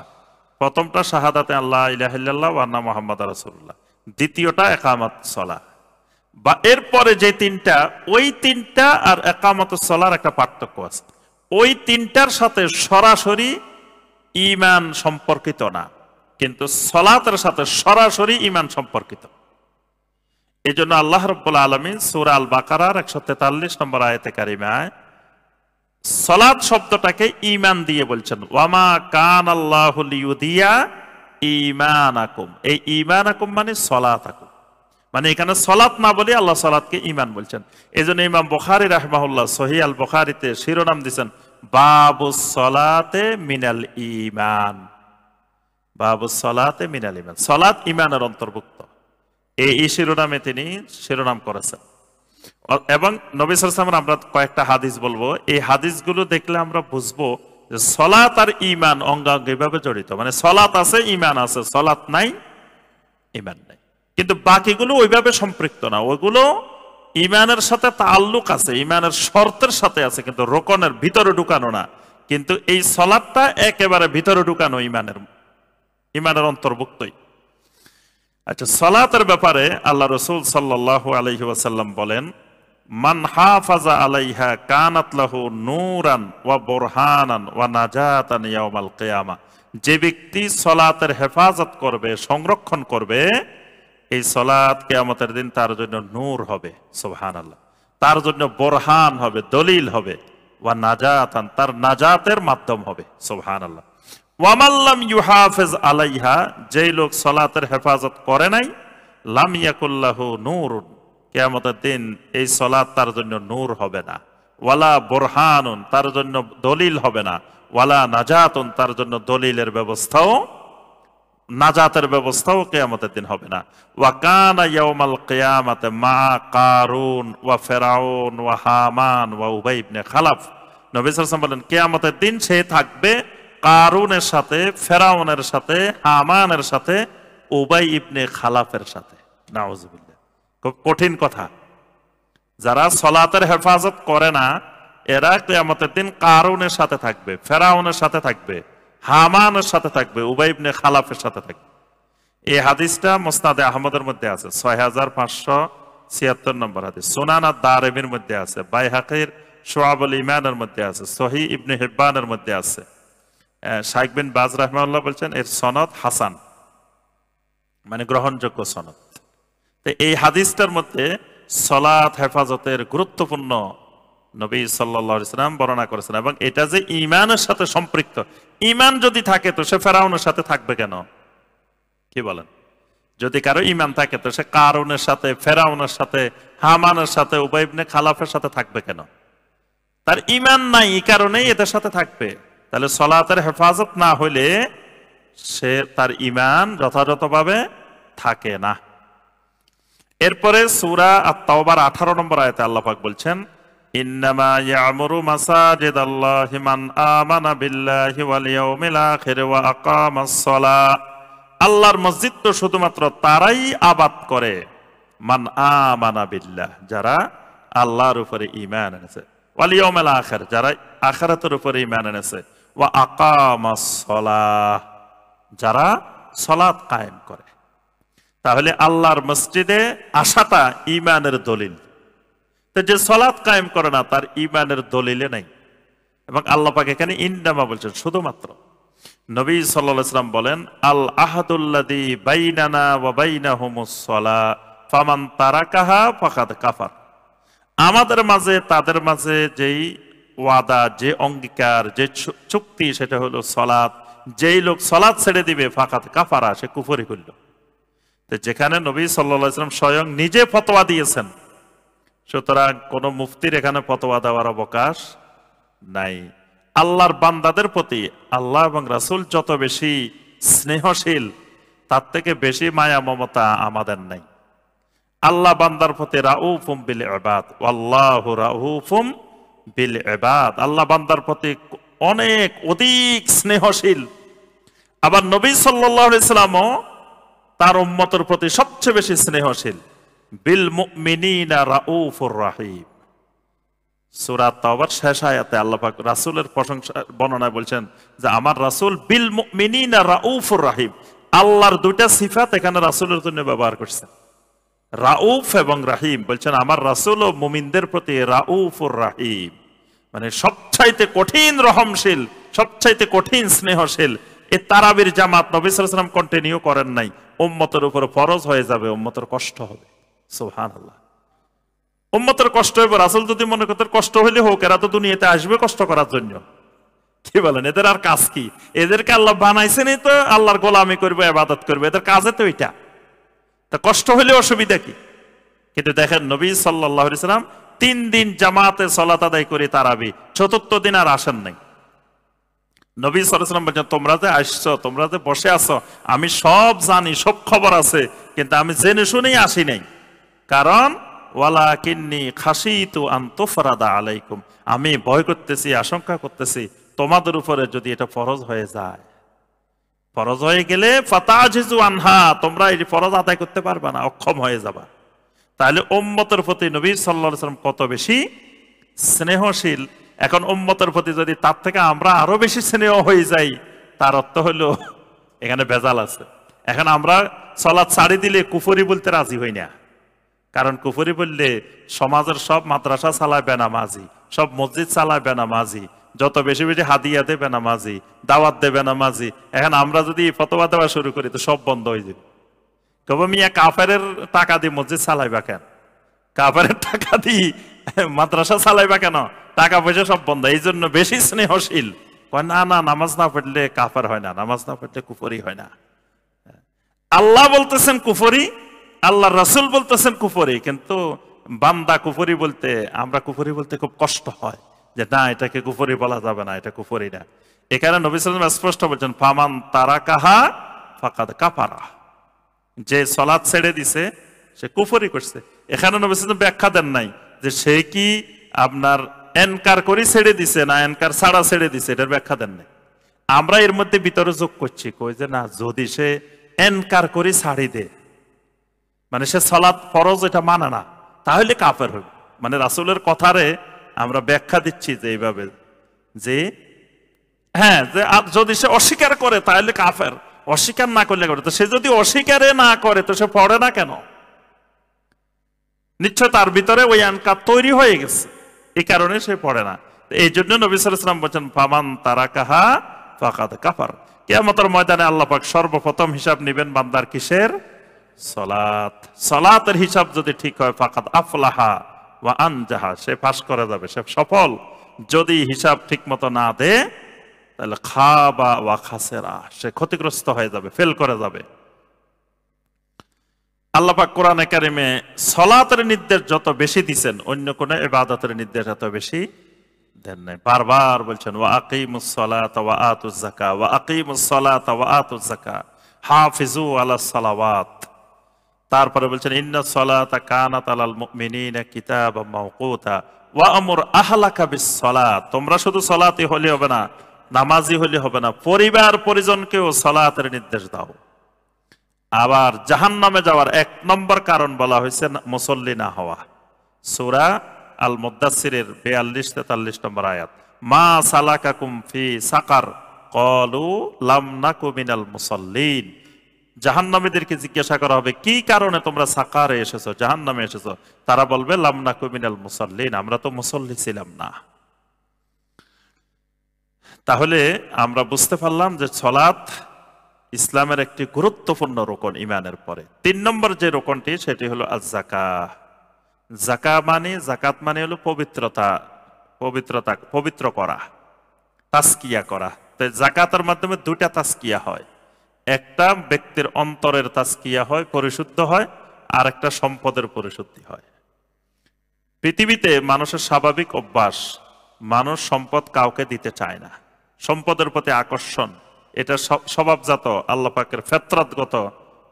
প্রথমটা শাহাদাতে আল্লাহ ইলাহা ইল্লাল্লাহ ওয়া আন্না মুহাম্মাদার রাসূলুল্লাহ, দ্বিতীয়টা ইকামাতুস সালাহ। বা এরপরে যে 3টা, ওই 3টা আর ইকামাতুস সালাহর একটা পার্থক্য আছে। ওই 3টার সাথে সরাসরি ঈমান সম্পর্কিত না, কিন্তু সালাতের সাথে সরাসরি ঈমান সম্পর্কিত। এই জন্য আল্লাহ রাব্বুল আলামিন সূরা আল বাকারার 143 নম্বর আয়াতে কারিমায় সালাত শব্দটাকে ঈমান দিয়ে বলছেন, ওয়ামা কানাল্লাহু লিয়ুদিয়া ঈমানাকুম। এই ঈমানাকুম মানে সালাতাকুম, মানে এখানে সালাত না বলে আল্লাহ সালাতকে ঈমান বলছেন। এই জন্য ইমাম বুখারী রাহিমাহুল্লাহ সহিহ আল বুখারীতে শিরোনাম দিয়েছেন বাবুস সালাতে মিনাল ঈমান, বাবুস সালাতে মিনাল ঈমান, সালাত ঈমানের অন্তর্ভুক্ত। এই শিরোনামে তিনি শিরোনাম করেছেন। এবং নবী সাল্লাল্লাহু আলাইহি ওয়াসাল্লাম, আমরা কয়েকটা হাদিস বলবো, এই হাদিসগুলো দেখলে আমরা বুঝবো যে সালাত আর ঈমান অঙ্গাঙ্গিভাবে জড়িত। মানে সালাত আছে, ঈমান আছে, সালাত নাই, ঈমান নাই। কিন্তু বাকিগুলো ওইভাবে সম্পৃক্ত না, ওইগুলো ঈমানের সাথে তাআল্লুক আছে, ঈমানের শর্তের সাথে আছে, কিন্তু রোকনের ভিতরে ঢুকানো না। কিন্তু এই সালাতটা একেবারে ভিতরে ঢুকানো, ঈমানের অন্তর্ভুক্তই। আচ্ছা, সালাতের ব্যাপারে আল্লাহ রাসূল সাল্লাল্লাহু আলাইহি ওয়াসাল্লাম বলেন, মান হাফাজা আলাইহা কানাত লাহু নূরান ওয়া বুরহানান ওয়া নাজাতান ইয়াউমাল কিয়ামা। যে ব্যক্তি সলাতের হেফাজত করবে, সংরক্ষণ করবে, এই সলাত কিয়ামতের দিন তার জন্য নূর হবে, সুবহানাল্লাহ, তার জন্য বোরহান হবে, দলিল হবে, ওয়া নাজাতান, তার নাজাতের মাধ্যম হবে, সুবহানাল্লাহ। ওয়া মান লাম ইউহাফিজ আলাইহা, যেই লোক সলাতের হেফাজত করে নাই, লাম ইয়াকুল্লাহু নূরুন, কিয়ামতের দিন এই সলাত তার জন্য নূর হবে না, ওয়ালা বোরহানুন, তার জন্য দলিল হবে না, ওয়ালা নাজাতুন, তার জন্য দলিলের ব্যবস্থাও, নাজাতের ব্যবস্থাও কিয়ামতের দিন হবে না। ওয়া কানা ইয়াউমাল কিয়ামাতে মা কারুন ওয়া ফিরআউন ওয়া হামান ওয়া উবাই ইবনে খালাফ, নবী সাল্লাল্লাহু আলাইহি ওয়াসাল্লাম বলেন কিয়ামতের দিন সে থাকবে কারুনের সাথে, ফেরাউনের সাথে, হামানের সাথে, উবাই ইবনে খালাফের সাথে। নাউজুবিল্লাহ, খুব কঠিন কথা। যারা সলাতের হেফাজত করে না এরা কিয়ামতের দিন কারুনের সাথে থাকবে, ফেরাউনের সাথে থাকবে, হামানের সাথে থাকবে, উবাই ইবনে খালাফের সাথে থাকবে। এই হাদিসটা মুসনাদে আহমদের মধ্যে আছে, 6576 নম্বর হাদিস। সুনান আদ-দারিমির মধ্যে আছে, বাইহাকির শুআবুল ঈমানের মধ্যে আছে, সহিহ ইবনে হিব্বানের মধ্যে আছে। শাইখ বিন বাজ রাহিমাহুল্লাহ বলছেন এর সনদ হাসান, মানে গ্রহণযোগ্য সনদ। তো এই হাদিসটার মধ্যে সলাত হেফাজতের গুরুত্বপূর্ণ নবী সাল্লাল্লাহু আলাইহি ওয়াসাল্লাম বর্ণনা করেছেন, এবং এটা যে ঈমানের সাথে সম্পৃক্ত। ঈমান যদি থাকে তো সে ফেরাউনের সাথে থাকবে কেন? কি বলেন? যদি কারো ঈমান থাকে তো সে কারুনের সাথে, ফেরাউনের সাথে, হামানের সাথে, উবাই ইবনে খালাফের সাথে থাকবে কেন? তার ঈমান নাই, এই কারণেই এদের সাথে থাকবে। তাহলে সলাতের হেফাজত না হইলে সে, তার ঈমান যথাযথভাবে থাকে না। এরপরে সূরা আত-তাওবার 18 নম্বর আয়াতে আল্লাহ পাক বলছেন, ইন্নামা ইয়ামুরু মাসাজিদাল্লাহি মান আমানা বিল্লাহি ওয়াল ইয়াউমিল আখির ওয়া আকামাস সালাহ। আল্লাহর মসজিদ তো শুধুমাত্র তারাই আবাদ করে, মান আমানা বিল্লাহ, যারা আল্লাহর উপরে ঈমান এনেছে, ওয়াল ইয়াউমিল আখির, যারা আখিরাতের উপরে ঈমান এনেছে, ওয়া আকামাস সালাহ, যারা সালাত কায়েম করে। তাহলে আল্লাহর মসজিদে আসাটা ঈমানের দলিল। তো যে সালাত কায়েম করে না তার ঈমানের দলিলে নাই। এবং আল্লাহ পাক এখানে ইন্নামা বলছেন, শুধুমাত্র। নবী সাল্লাল্লাহু আলাইহি ওয়াসাল্লাম বলেন, আল আহাদুল্লাযী বাইনানা ওয়া বাইনাহুমুস সালাহ ফামান তারাকাহা ফাকাদ কাফার। আমাদের মাঝে তাদের মাঝে যেই ওয়াদা, যে অঙ্গীকার, যে চুক্তি, সেটা হলো সালাত। যেই লোক সালাত ছেড়ে দিবে ফাকাদ কাফারা, সে কুফরি করল। তো যেখানে নবী সাল্লাল্লাহু আলাইহি ওয়াসাল্লাম স্বয়ং নিজে ফতোয়া দিয়েছেন, সুতরাং কোন মুফতির এখানে ফতোয়া দেওয়ার অবকাশ নাই। আল্লাহর বান্দাদের প্রতি আল্লাহ এবং রাসূল যত বেশি স্নেহশীল, তার থেকে বেশি মায়া মমতা আমাদের নাই। আল্লাহ বান্দার প্রতি রাউফুম বিল ইবাদ, আল্লাহু রাউফুম বিল ইবাদ। আল্লাহ বান্দার প্রতি অনেক অধিক স্নেহশীল। আবার নবী সাল্লাল্লাহু আলাইহি ওয়াসাল্লামও তার উম্মতের প্রতি সবচেয়ে বেশি স্নেহশীল। বিল মুমিনিনা রাউফুর রাহিম। সূরা তাওবার শেষ আয়াতে আল্লাহ পাক রাসূলের প্রশংসা বর্ণনায় বলছেন যে আমার রাসূল বিল মুমিনিনা রাউফুর রাহিম। আল্লাহর দুইটা সিফাত এখানে রাসূলের জন্য ব্যবহার করছেন, রাউফ এবং রাহিম। বলছেন আমার রাসূল ও মুমিনদের প্রতি রাউফুর রাহিম, মানে সবচাইতে কঠিন রহমশীল, সবচাইতে কঠিন স্নেহশীল। এই তারাবির জামাত নবী সাল্লাল্লাহু আলাইহি ওয়াসাল্লাম কন্টিনিউ করেন নাই। উম্মতের উপর ফরজ হয়ে যাবে, উম্মতের কষ্ট হবে। সুবহানাল্লাহ, উম্মতের কষ্ট হবে। রাসূল যদি মনে করতেন কষ্ট হইলে হোক, এরা তো দুনিয়াতে আসবে কষ্ট করার জন্য। কি বলেন, এদের আর কাজ কি? এদেরকে আল্লাহ বানাইছেনই তো আল্লাহর গোলামি করবে, ইবাদত করবে, এদের কাজে তো এটা। তা কষ্ট হইলে অসুবিধা কি? কিন্তু দেখেন নবী সাল্লাল্লাহু আলাইহি ওয়াসাল্লাম 3 দিন জামাতে সালাত আদায় করে তারাবি, চতুর্থ দিন আর আসেন নাই। নবী সাল্লাল্লাহু আলাইহি ওয়াসাল্লাম বলেন, তোমরা যে আসছো, তোমরা যে বসে আছো, আমি সব জানি, সব খবর আছে, কিন্তু আমি জেনে শুনেই আসি নাই। কারণ ওয়ালাকিন্নী খাশিতু আন তুফরাদা আলাইকুম, আমি ভয় করতেছি, আশঙ্কা করতেছি তোমাদের উপরে যদি এটা ফরজ হয়ে যায়, ফরজ হয়ে গেলে ফাতাজিজু আনহা, তোমরা এই ফরজ আদায় করতে পারবে না, অক্ষম হয়ে যাবা। তাহলে উম্মতের প্রতি নবী সাল্লাল্লাহু আলাইহি ওয়াসাল্লাম কত বেশি স্নেহশীল। এখন উম্মতের প্রতি যদি তার থেকে আমরা আরো বেশি স্নেহ হয়ে যাই, তার অর্থ হলো এখানে ভেজাল আছে। এখন আমরা সালাত ছাড়ি দিলে কুফরি বলতে রাজি হই না। কারণ কুফরি বললে সমাজের সব মাদ্রাসা চালায় বেনামাজি, সব মসজিদ চালায় বেনামাজি, যত বেশি বেশি হাদিয়া দেবে নামাজি, দাওয়াত দেবে নামাজি। এখন আমরা যদি ফতোয়া দেওয়া শুরু করি তো সব বন্ধ হয়ে যাবে। কবে মিয়া কাফেরের টাকা দিয়ে মসজিদ চালাইবা কেন, কাফেরের টাকা দিয়ে মাদ্রাসা চালাইবা কেন, টাকা পয়সা সব বন্ধ। এই জন্য বেশি স্নেহশীল, কয় না না নামাজ না পড়লে কাফের হয় না, নামাজ না পড়লে কুফরি হয় না। আল্লাহ বলতেছেন কুফরি, আল্লাহ রাসূল বলতেছেন কুফরি, কিন্তু বান্দা কুফরি বলতে, আমরা কুফরি বলতে খুব কষ্ট হয় যে না এটাকে কুফরি বলা যাবে না, এটা কুফরি না। এখানে নবী সাল্লাল্লাহু আলাইহি ওয়াসাল্লাম স্পষ্ট বলছেন ফামান তারাকাহা ফাকাদ কাফারা, যে সালাত ছেড়ে দিছে সে কুফরি করছে। এখানে নবী সাল্লাল্লাহু আলাইহি ওয়াসাল্লাম ব্যাখ্যা দেন নাই যে সে কি আপনার এনকার করে ছেড়ে দিছে না এনকার ছাড়া ছেড়ে দিছে, এটার ব্যাখ্যা দেন নাই। আমরা এর মধ্যে ভিতরে যোগ করছি, কই যে না যদি সে এনকার করে ছাড়ি দে, মানে সে সালাত ফরজ এটা মানে না, তাহলে কাফের হবে। মানে রাসূলের কথারে আমরা ব্যাখ্যা দিচ্ছি যে এইভাবে যে হ্যাঁ, যে যদি সে অস্বীকার করে তাহলে কাফের, অস্বীকার না করলে করে। তো সে যদি অস্বীকারে না করে তো সে পড়ে না কেন? নিশ্চয় তার ভিতরে ওই আনকার তৈরি হয়ে গেছে, এই কারণে সে পড়ে না। এই জন্য নবী সাল্লাল্লাহু আলাইহি ওয়াসাল্লাম বলেন ফামান তারাকাহা ফাকাদ কাফার। কিয়ামতের ময়দানে আল্লাহ পাক সর্বপ্রথম হিসাব নেবেন বান্দার কিসের? সালাত। সালাতের হিসাব যদি ঠিক হয় ফাকাদ আফলাহা ওয়া আনজাহা, সে পাস করে যাবে, সে সফল। যদি হিসাব ঠিক মতো না দে তাহলে খাবা ওয়া খাসেরা, সে ক্ষতিগ্রস্ত হয়ে যাবে, ফেল করে যাবে। আল্লাহ পাক কোরআনে কারিমে সালাতের নির্দেশ যত বেশি দিবেন অন্য কোন ইবাদতের নির্দেশ এত বেশি দেন নাই। বারবার বলছেন ওয়া আকিমুস সালাতা ওয়া আতুজ যাকাত, ওয়া আকিমুস সালাতা ওয়া আতুজ যাকাত, হাফিজু আলাস সালাওয়াত। তারপরে বলছেন ইন্নাস সালাতা কানাত আলাল মুমিনিনা কিতাবাম মাওকুতা ওয়া আমুর আহলাকা বিস সালাত। তোমরা শুধু সালাতই হলে হবে না, নামাজি হলে হবে না, পরিবার পরিজনকেও সালাতের নির্দেশ দাও। আবার জাহান্নামে যাওয়ার এক নম্বর কারণ বলা হয়েছে মুসল্লি না হওয়া। সূরা আল মুদ্দাসসিরের 42-43 নম্বর আয়াত, মা সালাকাকুম ফি সাকার ক্বালু লাম নাকু মিনাল মুসাল্লিন। জাহান্নামীদেরকে জিজ্ঞাসা করা হবে কি কারণে তোমরা সাকারে এসেছো, জাহান্নামে এসেছো। তারা বলবে লাম নাকু মিনাল মুসাল্লিন, আমরা তো মুসল্লি ছিলাম না। তাহলে আমরা বুঝতে পারলাম যে সালাত ইসলামের একটি গুরুত্বপূর্ণ রোকন ইমানের পরে। 3 নম্বর যে রোকনটি সেটি হলো আয-যাকাত। যাকাত মানে হলো পবিত্রতা, পবিত্র করা, তাজকিয়া করা। তো যাকাতের মাধ্যমে 2টা তাজকিয়া হয়, একটা ব্যক্তির অন্তরের তাজকিয়া হয়, পরিশুদ্ধ হয়, আর একটা সম্পদের পরিশুদ্ধি হয়। পৃথিবীতে মানুষের স্বাভাবিক অভ্যাস, মানুষ সম্পদ কাউকে দিতে চায় না, সম্পদের প্রতি আকর্ষণ এটা স্বভাবজাত, আল্লাহ পাকের ফিতরাতগত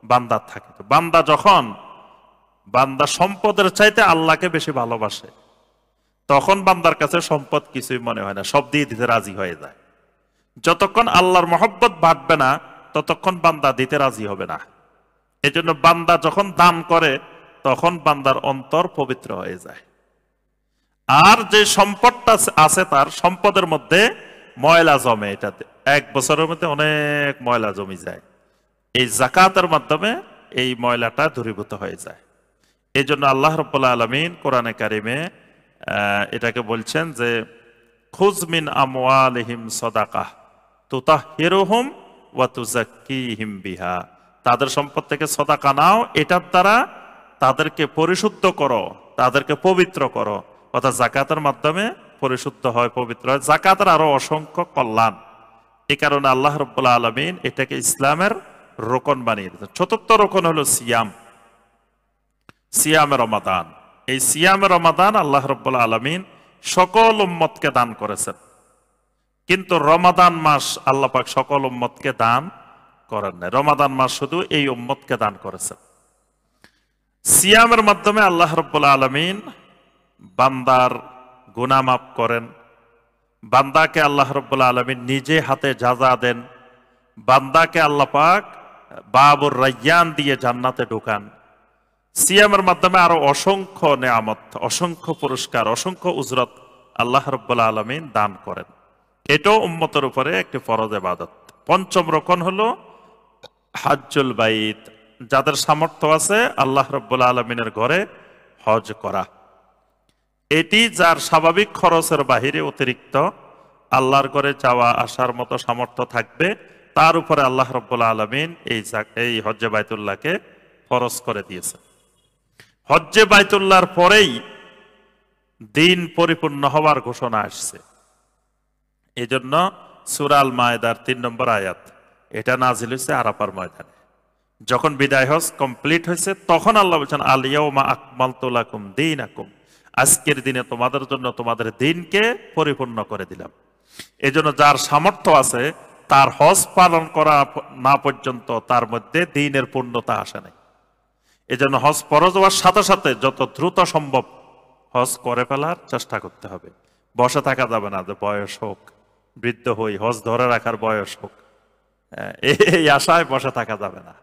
বান্দার থাকে। বান্দা যখন সম্পদের চাইতে আল্লাহকে বেশি ভালোবাসে তখন বান্দার কাছে সম্পদ কিছুই মনে হয় না, সব দিয়ে দিতে রাজি হয়ে যায়। যতক্ষণ আল্লাহর মহব্বত বাড়বে না ততক্ষণ বান্দা দিতে রাজি হবে না। এজন্য বান্দা যখন দান করে তখন বান্দার অন্তর পবিত্র হয়ে যায়। আর যে সম্পদটা আছে তার সম্পদের মধ্যে ময়লা জমে, এটাতে 1 বছরের মধ্যে অনেক ময়লা জমি যায়। এই যাকাতের মাধ্যমে এই ময়লাটা দূরীভূত হয়ে যায়। এই জন্য আল্লাহ রাব্বুল আলামিন কোরআনে কারিমে এটাকে বলছেন যে খুয মিন আমওয়ালিহিম সাদাকাহ তুতাহহিরুহুম ওয়া তুযাক্কিহিম বিহা। তাদের সম্পদ থেকে সাদাকা নাও, এটার দ্বারা তাদেরকে পরিশুদ্ধ করো, তাদেরকে পবিত্র করো। অর্থাৎ যাকাতের মাধ্যমে পরিশুদ্ধ হয়, পবিত্র হয়। যাকাতের আরো অসংখ্য কল্যাণ, এই কারণে আল্লাহ রাব্বুল আলামিন এটাকে ইসলামের রোকন বানিয়ে দিয়েছেন। 4র্থ রোকন হলো সিয়ামে রমাদান। এই সিয়ামে রমাদান আল্লাহ রাব্বুল আলামিন সকল উম্মতকে দান করেছেন, কিন্তু রমাদান মাস আল্লাহ পাক সকল উম্মতকে দান করেন না। রমাদান মাস শুধু এই উম্মতকে দান করেছেন। সিয়ামের মাধ্যমে আল্লাহ রাব্বুল আলামিন বান্দার গুনাহ মাফ করেন, বান্দাকে আল্লাহ রাব্বুল আলামিন নিজে হাতে যাজা দেন, বান্দাকে আল্লাহ পাক বাবুর রায়্যান দিয়ে জান্নাতে ঢোকান। সিয়ামের মাধ্যমে আরো অসংখ্য নেয়ামত, অসংখ্য পুরস্কার, অসংখ্য উজরত আল্লাহ রাব্বুল আলামিন দান করেন। এটাও উম্মতের উপরে একটি ফরজ ইবাদত। 5ম রকম হলো হজ্জুল বাইত। যাদের সামর্থ্য আছে আল্লাহ রাব্বুল আলামিনের ঘরে হজ করা, এটি যার স্বাভাবিক খরচের বাহিরে অতিরিক্ত আল্লাহর ঘরে যাওয়া আসার মতো সামর্থ্য থাকবে, তার উপরে আল্লাহ রাব্বুল আলামিন এই হজ্জে বাইতুল্লাহকে ফরজ করে দিয়েছে। হজ্জে বাইতুল্লাহর পরেই দিন পরিপূর্ণ হওয়ার ঘোষণা আসছে। এই জন্য সূরা আল মায়েদার 3 নম্বর আয়াত এটা নাজিল হয়েছে আরাফার ময়দানে। যখন বিদায় হজ কমপ্লিট হয়েছে তখন আল্লাহ বলছেন আল ইয়াউমা আকমালতু লাকুম দীনাকুম, আজকের দিনে তোমাদের জন্য তোমাদের দিনকে পরিপূর্ণ করে দিলাম। এই জন্য যার সামর্থ্য আছে তার হজ পালন করা না পর্যন্ত তার মধ্যে দিনের পূর্ণতা আসে নাই। এই জন্য হজ ফরজ হওয়ার সাথে সাথে যত দ্রুত সম্ভব হজ করে ফেলার চেষ্টা করতে হবে। বসে থাকা যাবে না, যে বয়স হোক, বৃদ্ধ হই, হজ ধরে রাখার বয়স হোক, এই আশায় বসে থাকা যাবে না।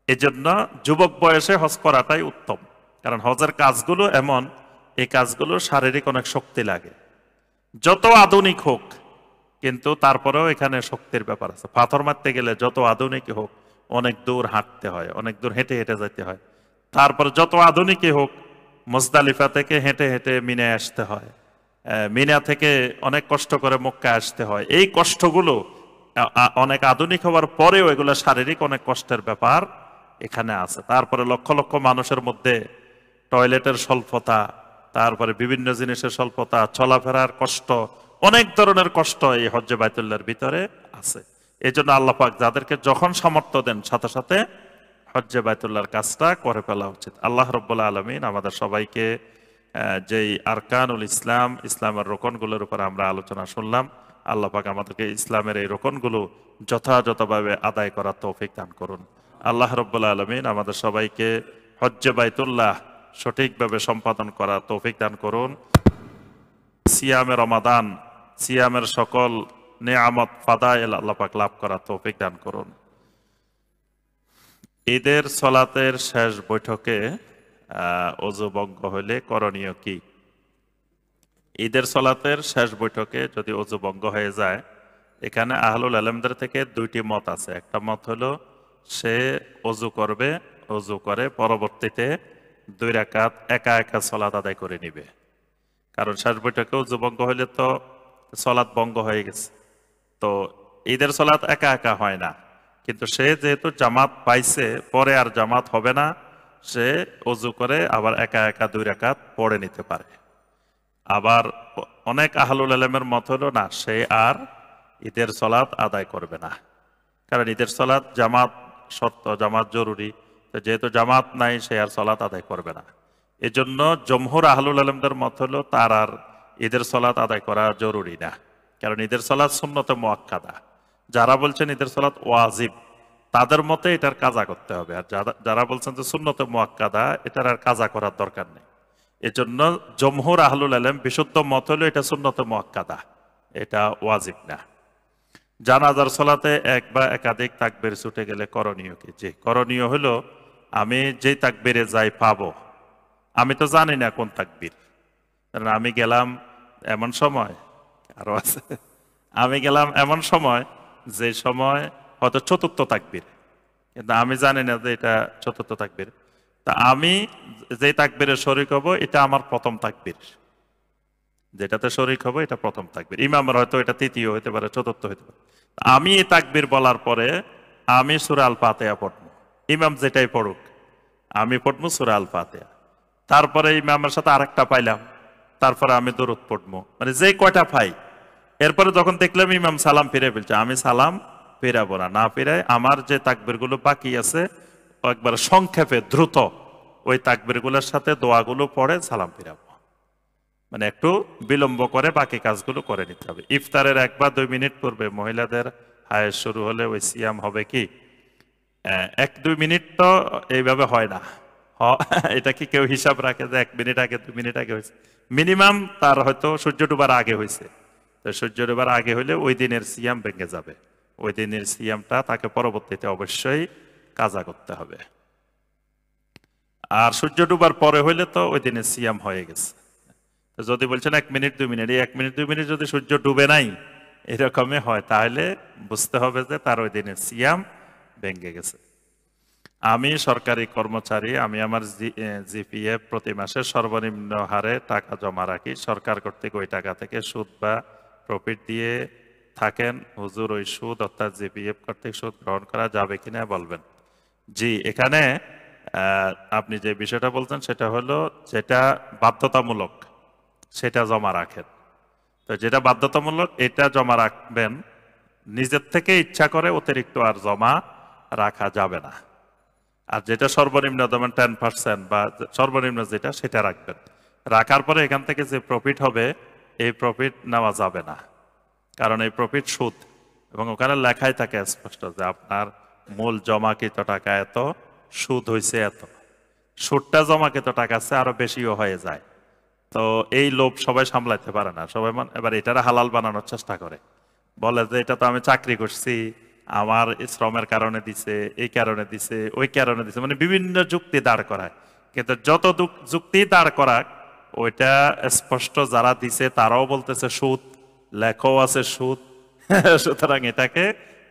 এই জন্য যুবক বয়সে হজ করাটাই উত্তম, কারণ হজের কাজগুলো এমন, এই কাজগুলো শারীরিক অনেক শক্তি লাগে। যত আধুনিক হোক কিন্তু তারপরেও এখানে শক্তির ব্যাপার আছে। পাথর মারতে গেলে যত আধুনিক হোক অনেক দূর হাঁটতে হয়, অনেক দূর হেঁটে হেঁটে যেতে হয়। তারপর যত আধুনিকই হোক মুজদালিফা থেকে হেঁটে হেঁটে মিনায় আসতে হয়, মিনা থেকে অনেক কষ্ট করে মক্কা আসতে হয়। এই কষ্টগুলো অনেক আধুনিক হওয়ার পরেও এগুলো শারীরিক অনেক কষ্টের ব্যাপার এখানে আছে। তারপরে লক্ষ লক্ষ মানুষের মধ্যে টয়লেটের স্বল্পতা, তারপরে বিভিন্ন জিনিসের স্বল্পতা, চলাফেরার কষ্ট, অনেক ধরনের কষ্ট এই হজ্জে বাইতুল্লাহর ভিতরে আছে। এই জন্য আল্লাহ পাক যাদেরকে যখন সামর্থ্য দেন সাথে সাথে হজ্জে বাইতুল্লাহর কাজটা করে ফেলা উচিত। আল্লাহ রাব্বুল আলামিন আমাদের সবাইকে যেই আরকানুল ইসলাম, ইসলামের রোকনগুলোর উপর আমরা আলোচনা শুনলাম, আল্লাহ পাক আমাদেরকে ইসলামের এই রোকনগুলো যথাযথভাবে আদায় করার তৌফিক দান করুন। আল্লাহ রাব্বুল আলামিন আমাদের সবাইকে হজ্জে বাইতুল্লাহ সঠিকভাবে সম্পাদন করার তৌফিক দান করুন। সিয়ামে রমাদান, সিয়ামের সকল নেয়ামত ফাদায়েল আল্লাহ পাক লাভ করার তৌফিক দান করুন। ঈদের সলাতের শেষ বৈঠকে ওযু ভঙ্গ হলে করণীয় কি? ঈদের সলাতের শেষ বৈঠকে যদি ওযু ভঙ্গ হয়ে যায়, এখানে আহলুল ইলমদের থেকে দুইটি মত আছে। একটা মত হলো সে ওযু করবে, ওযু করে পরবর্তীতে 2 রাকাত একা একা সলাত আদায় করে নিবে। কারণ শেষ বৈঠকে ওযু ভঙ্গ হইলে তো সলাত ভঙ্গ হয়ে গেছে। তো ঈদের সলাত একা একা হয় না, কিন্তু সে যেহেতু জামাত পাইছে, পরে আর জামাত হবে না, সে ওযু করে আবার একা একা 2 রাকাত পড়ে নিতে পারে। আবার অনেক আহলুল ইলমের মত হলো না, সে আর ঈদের সলাত আদায় করবে না, কারণ ঈদের সলাত জামাত শর্ত, জামাত জরুরি। যেহেতু জামাত নাই সে আর সলাত আদায় করবে না। এজন্য জমহুর আহলুল ইলমদের মত হলো তার আর ঈদের সলাত আদায় করা জরুরি না, কারণ ঈদের সলাত সুন্নতে মুআক্কাদা। যারা বলছেন ঈদের সলাত ওয়াজিব, তাদের মতে এটার কাজা করতে হবে। আর যারা বলছেন যে সুন্নতে মুআক্কাদা, এটার আর কাজা করার দরকার নেই। এজন্য জমহুর আহলুল ইলম বিশুদ্ধ মত হলো এটা সুন্নতে মুআক্কাদা, এটা ওয়াজিব না। জানাজার সলাতে এক বা একাধিক তাকবীর ছুটে গেলে করণীয় কি? যে করণীয় হলো, আমি যে তাকবীরে যাই পাবো, আমি তো জানি না কোন তাকবীর, কারণ আমি গেলাম এমন সময়, আরো আছে, আমি গেলাম এমন সময় যে সময় হয়তো 4র্থ তাকবীর, কিন্তু আমি জানি না যে এটা 4র্থ তাকবীর। তা আমি যে তাকবীরে শরীক হব এটা আমার প্রথম তাকবীর, যেটাতে শরীক হব এটা প্রথম তাকবীর। ইমামের হয়তো এটা 3য় হতে পারে, 4র্থ হতে পারে। আমি এই তাকবীর বলার পরে আমি সূরা আল ফাতিহা পড়বো, ইমাম যেটাই পড়ুক আমি পড়বো সূরা আল ফাতিহা। তারপরে ইমামের সাথে আরেকটা পাইলাম, তারপরে আমি দরুদ পড়বো, মানে যে কয়টা পাই। এরপরে যখন দেখলাম ইমাম সালাম ফিরে ফেলছে, আমি সালাম ফিরাবো না, না ফিরাই আমার যে তাকবীরগুলো বাকি আছে একবার সংক্ষেপে দ্রুত ওই তাকবীরগুলোর সাথে দোয়াগুলো পড়ে সালাম ফিরাবো, মানে একটু বিলম্ব করে বাকি কাজগুলো করে নিতে হবে। ইফতারের 1 বা 2 মিনিট পূর্বে মহিলাদের হায়েস শুরু হলে ওই সিয়াম হবে কি? 1-2 মিনিট তো এইভাবে হয় না। এটা কি কেউ হিসাব রাখে যে 1 মিনিট আগে 2 মিনিট আগে হয়েছে? মিনিমাম তার হয়তো সূর্য ডুবার আগে হয়েছে, তো সূর্য ডুবার আগে হইলে ওই দিনের সিয়াম ভেঙে যাবে। ওই দিনের সিয়ামটা তাকে পরবর্তীতে অবশ্যই কাজা করতে হবে। আর সূর্য ডুবার পরে হইলে তো ওই দিনের সিয়াম হয়ে গেছে। যদি বলছেন 1 মিনিট 2 মিনিট, এই 1 মিনিট 2 মিনিট যদি সূর্য ডুবে নাই এরকমই হয়, তাহলে বুঝতে হবে যে তার ওই দিনের সিয়াম ভেঙে গেছে। আমি সরকারি কর্মচারী, আমি আমার জিপিএফ প্রতি মাসে সর্বনিম্ন হারে টাকা জমা রাখি। সরকার কর্তৃক ওই টাকা থেকে সুদ বা প্রফিট দিয়ে থাকেন, হুজুর ওই সুদ অর্থাৎ জিপিএফ কর্তৃক সুদ গ্রহণ করা যাবে কিনা বলবেন। জি, এখানে আপনি যে বিষয়টা বলছেন সেটা হলো যেটা বাধ্যতামূলক সেটা জমা রাখেন। তো যেটা বাধ্যতামূলক এটা জমা রাখবেন, নিজের থেকে ইচ্ছা করে অতিরিক্ত আর জমা রাখা যাবে না। আর যেটা সর্বনিম্ন যেমন 10% বা সর্বনিম্ন যেটা সেটা রাখবেন। রাখার পরে এখান থেকে যে প্রফিট হবে এই প্রফিট নেওয়া যাবে না, কারণ এই প্রফিট সুদ, এবং ওখানে লেখাই থাকে স্পষ্ট যে আপনার মূল জমাকৃত টাকা এত, সুদ হয়েছে এত। সুদটা জমাকৃত টাকা আছে আরো বেশিও হয়ে যায়। তো এই লোভ সবাই সামলাইতে পারে না, সবাই এবার এটারে হালাল বানানোর চেষ্টা করে, বলে যে এটা তো আমি চাকরি করছি, আমার শ্রমের কারণে দিছে, এই কারণে দিছে, ওই কারণে দিছে, মানে বিভিন্ন যুক্তি দাঁড় করায়। কিন্তু যত যুক্তি দাঁড় করাক ওইটা স্পষ্ট যারা দিছে তারাও বলতেছে সুদ, লেখাও আছে সুদ। সুতরাং এটাকে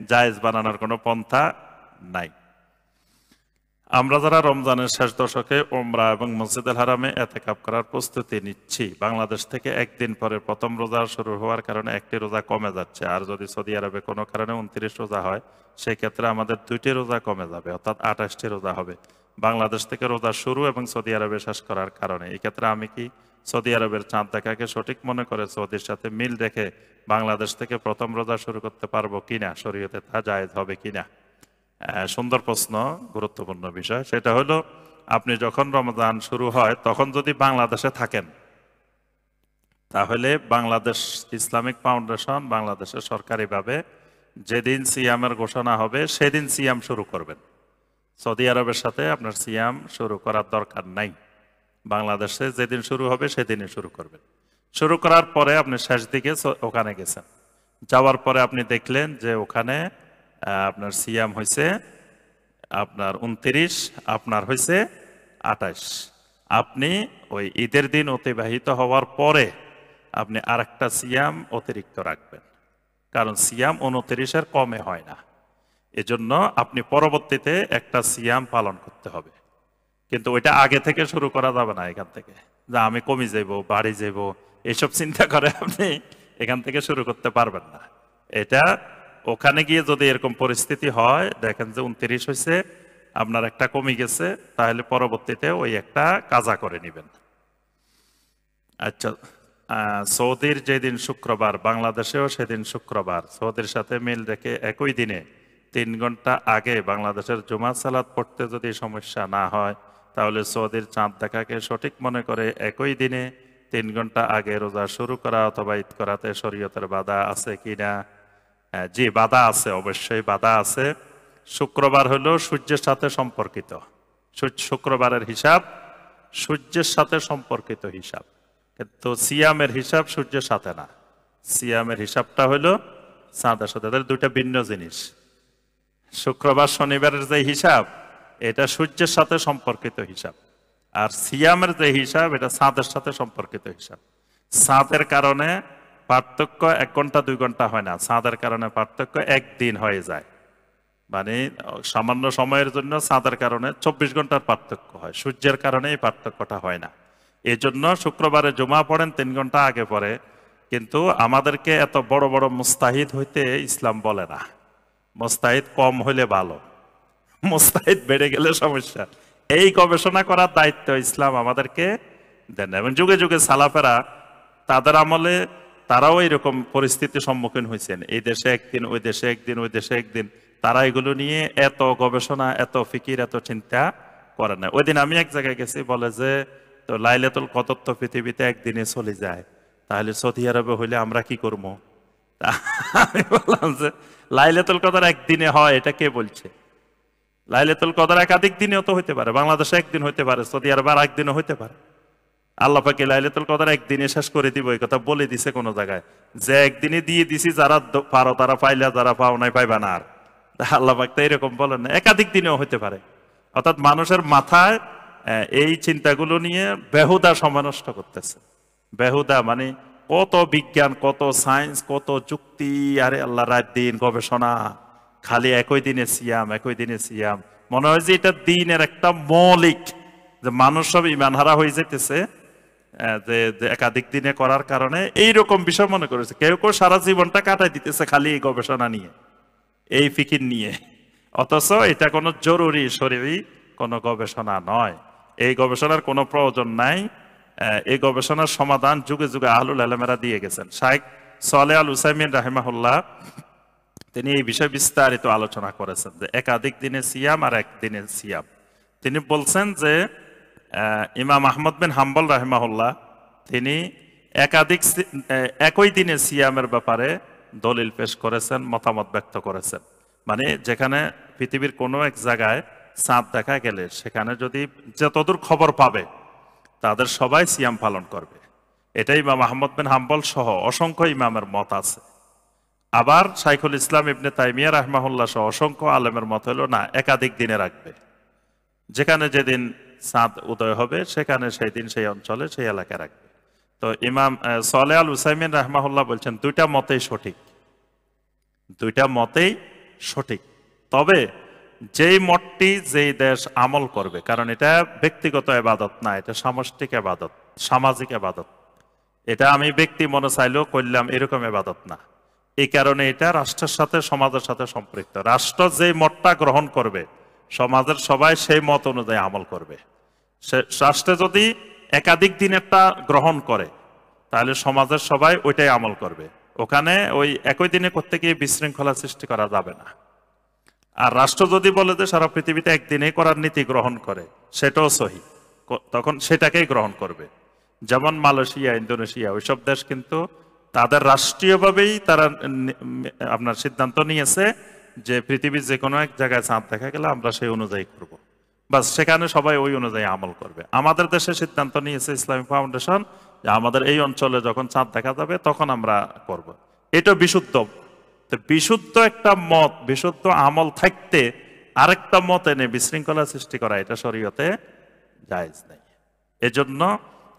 জায়েজ বানানোর কোনো পন্থা নাই। আমরা যারা রমজানের শেষ দশকে ওমরা এবং মসজিদুল হারামে এতেকাফ করার প্রস্তুতি নিচ্ছি, বাংলাদেশ থেকে একদিন পরে প্রথম রোজা শুরু হওয়ার কারণে একটি রোজা কমে যাচ্ছে, আর যদি সৌদি আরবে কোনো কারণে 29 রোজা হয় সেক্ষেত্রে আমাদের 2টি রোজা কমে যাবে, অর্থাৎ 28টি রোজা হবে। বাংলাদেশ থেকে রোজা শুরু এবং সৌদি আরবে শেষ করার কারণে এই ক্ষেত্রে আমি কি সৌদি আরবের চাঁদ দেখাকে সঠিক মনে করে সৌদির সাথে মিল রেখে বাংলাদেশ থেকে প্রথম রোজা শুরু করতে পারবো কিনা, শরীয়তে তা জায়েজ হবে কিনা? সুন্দর প্রশ্ন, গুরুত্বপূর্ণ বিষয়। সেটা হলো আপনি যখন রমজান শুরু হয় তখন যদি বাংলাদেশে থাকেন তাহলে বাংলাদেশ ইসলামিক ফাউন্ডেশন বাংলাদেশে সরকারিভাবে যেদিন সিয়ামের ঘোষণা হবে সেদিন সিয়াম শুরু করবেন। সৌদি আরবের সাথে আপনার সিয়াম শুরু করার দরকার নাই, বাংলাদেশে যেদিন শুরু হবে সেদিনই শুরু করবেন। শুরু করার পরে আপনি শেষ দিকে ওখানে গেছেন, যাওয়ার পরে আপনি দেখলেন যে ওখানে আপনার সিয়াম হয়েছে আপনার 29, আপনার হয়েছে 28। আপনি ওই ঈদের দিন অতিবাহিত হওয়ার পরে আপনি আরেকটা সিয়াম অতিরিক্ত রাখবেন, কারণ সিয়াম 29-এর কমে হয় না। এজন্য আপনি পরবর্তীতে একটা সিয়াম পালন করতে হবে, কিন্তু ওইটা আগে থেকে শুরু করা যাবে না। এখান থেকে যে আমি কমে যাইব, বাড়ি যাইব, এইসব চিন্তা করে আপনি এখান থেকে শুরু করতে পারবেন না। এটা ওখানে গিয়ে যদি এরকম পরিস্থিতি হয়, দেখেন যে 29 হয়েছে, আপনার একটা কমে গেছে, তাহলে পরবর্তীতে ওই একটা কাজা করে নেবেন। আচ্ছা, সৌদির যেদিন শুক্রবার বাংলাদেশেও সেদিন শুক্রবার, সৌদির সাথে মিল রেখে একই দিনে 3 ঘন্টা আগে বাংলাদেশের জুমা সালাত পড়তে যদি সমস্যা না হয় তাহলে সৌদির চাঁদ দেখাকে সঠিক মনে করে একই দিনে 3 ঘন্টা আগে রোজা শুরু করা অথবা ঈদ করাতে শরীয়তের বাধা আছে কিনা? জি, বাধা আছে, অবশ্যই বাধা আছে। শুক্রবার হলো সূর্যের সাথে সম্পর্কিত, শুক্রবারের হিসাব সূর্যের সাথে সম্পর্কিত হিসাব, কিন্তু সিয়ামের হিসাব সূর্যের সাথে না। সিয়ামের হিসাবটা হলো চাঁদের সাথে, তাহলে দুইটা ভিন্ন জিনিস। শুক্রবার শনিবারের যে হিসাব এটা সূর্যের সাথে সম্পর্কিত হিসাব, আর সিয়ামের যে হিসাব এটা চাঁদের সাথে সম্পর্কিত হিসাব। চাঁদের কারণে পার্থক্য 1 ঘন্টা 2 ঘন্টা হয় না, চাঁদের কারণে পার্থক্য একদিন হয়ে যায়, মানে সামান্য সময়ের জন্য চাঁদের কারণে 24 ঘন্টার পার্থক্য হয়, সূর্যের কারণে এই পার্থক্যটা হয় না। এই জন্য শুক্রবারে জুমা পড়েন 3 ঘন্টা আগে পরে, কিন্তু আমাদেরকে এত বড় বড় মুস্তাহিদ হইতে ইসলাম বলে না। মুস্তাহিদ কম হইলে ভালো, মুস্তাহিদ বেড়ে গেলে সমস্যা। এই গবেষণা করার দায়িত্ব ইসলাম আমাদেরকে দেন, এবং যুগে যুগে সালাফেরা তাদের আমলে তারাও এরকম পরিস্থিতির সম্মুখীন হয়েছেন, এই দেশে একদিন, ওই দেশে একদিন, ওই দেশে একদিন। তারা এগুলো নিয়ে এত গবেষণা, এত ফিকির, এত চিন্তা করে না। ওই দিন আমি এক জায়গায় গেছি, বলে যে তো লাইলাতুল কদর তো পৃথিবীতে একদিনে চলে যায়, তাহলে সৌদি আরবে হইলে আমরা কি করবো? আমি বললাম যে লাইলাতুল কদর একদিনে হয় এটা কে বলছে? লাইলাতুল কদর একাধিক দিনেও তো হইতে পারে, বাংলাদেশে একদিন হইতে পারে, সৌদি আরবে আর একদিনও হইতে পারে। আল্লাহ পাকে লাইলাতুল কদর একদিনে শেষ করে দিব এই কথা বলে দিছে কোন জায়গায়, যে একদিনে দিয়ে দিছি, যারা পারো তারা পাইলে, যারা পাও নাই পাইবা না। আর আল্লাহ পাক তো এরকম বলেন না, একাধিক দিনেও হইতে পারে। অর্থাৎ মানুষের মাথায় এই চিন্তাগুলো নিয়ে বেহুদা সময় নষ্ট করতেছে। বেহুদা মানে কত বিজ্ঞান, কত সায়েন্স, কত যুক্তি, আরে আল্লাহ রাত দিন গবেষণা, খালি একই দিনে সিয়াম, একই দিনে সিয়াম। মনে হয় যে এটা দিনের একটা মৌলিক, যে মানুষ সব ইমান হারা হয়ে যেতেছে, যে একাধিক দিনে করার কারণে এইরকম বিষয় মনে করেছে। কেউ কেউ সারা জীবনটা কাটাই দিতেছে খালি এই গবেষণা নিয়ে, এই ফিকির নিয়ে, অথচ এটা কোনো জরুরি শরীরী কোনো গবেষণা নয়। এই গবেষণার কোনো প্রয়োজন নাই। এই গবেষণার সমাধান যুগে যুগে আহলুল আলেমেরা দিয়ে গেছেন। শাইখ সালেহ আল উসাইমিন রাহিমাহুল্লাহ তিনি এই বিষয়ে বিস্তারিত আলোচনা করেছেন যে একাধিক দিনে সিয়াম আর একদিনের সিয়াম। তিনি বলছেন যে ইমাম আহমদ বিন হাম্বল রাহিমাহুল্লাহ তিনি একই দিনে সিয়ামের ব্যাপারে দলিল পেশ করেছেন, মতামত ব্যক্ত করেছেন। মানে যেখানে পৃথিবীর কোনো এক জায়গায় চাঁদ দেখা গেলে সেখানে যদি যতদূর খবর পাবে তাদের সবাই সিয়াম পালন করবে। এটাই ইমাম আহমদ বিন হাম্বল সহ অসংখ্য ইমামের মত আছে। আবার শাইখুল ইসলাম ইবনে তাইমিয়া রাহমাহুল্লাহ সহ অসংখ্য আলেমের মত হলো না, একাধিক দিনে রাখবে। যেখানে যেদিন চাঁদ উদয় হবে সেখানে সেই দিন সেই অঞ্চলে সেই এলাকায় রাখবে। তো ইমাম সালেহ আল উসাইমিন রাহমাহুল্লাহ বলছেন দুইটা মতেই সঠিক, দুইটা মতেই সঠিক। তবে যেই মতটি যেই দেশ আমল করবে, কারণ এটা ব্যক্তিগত ইবাদত না, এটা সামষ্টিক ইবাদত, সামাজিক ইবাদত। এটা আমি ব্যক্তি মনে চাইলেও করলাম এরকম ইবাদত না। এই কারণে এটা রাষ্ট্রের সাথে সমাজের সাথে সম্পৃক্ত। রাষ্ট্র যেই মতটা গ্রহণ করবে সমাজের সবাই সেই মত অনুযায়ী আমল করবে। রাষ্ট্রে যদি একাধিক দিনেরটা গ্রহণ করে তাহলে সমাজের সবাই ওইটাই আমল করবে। ওখানে ওই একই দিনে করতে গিয়ে বিশৃঙ্খলা সৃষ্টি করা যাবে না। আর রাষ্ট্র যদি বলে যে সারা পৃথিবীতে একদিনেই করার নীতি গ্রহণ করে, সেটাও সহি, তখন সেটাকেই গ্রহণ করবে। যেমন মালয়েশিয়া, ইন্দোনেশিয়া, ওইসব দেশ কিন্তু তাদের রাষ্ট্রীয়ভাবেই তারা আপনার সিদ্ধান্ত নিয়েছে যে পৃথিবীর যে কোনো এক জায়গায় চাঁদ দেখা গেলে আমরা সেই অনুযায়ী করব, বাস সেখানে সবাই ওই অনুযায়ী আমল করবে। আমাদের দেশে সিদ্ধান্ত নিয়েছে ইসলামিক ফাউন্ডেশন যে আমাদের এই অঞ্চলে যখন চাঁদ দেখা যাবে তখন আমরা করব। এটা বিশুদ্ধ। বিশুদ্ধ একটা মত, বিশুদ্ধ আমল থাকতে আরেকটা মত এনে বিশৃঙ্খলা সৃষ্টি করা এটা শরীয়তে জায়েজ নেই। এজন্য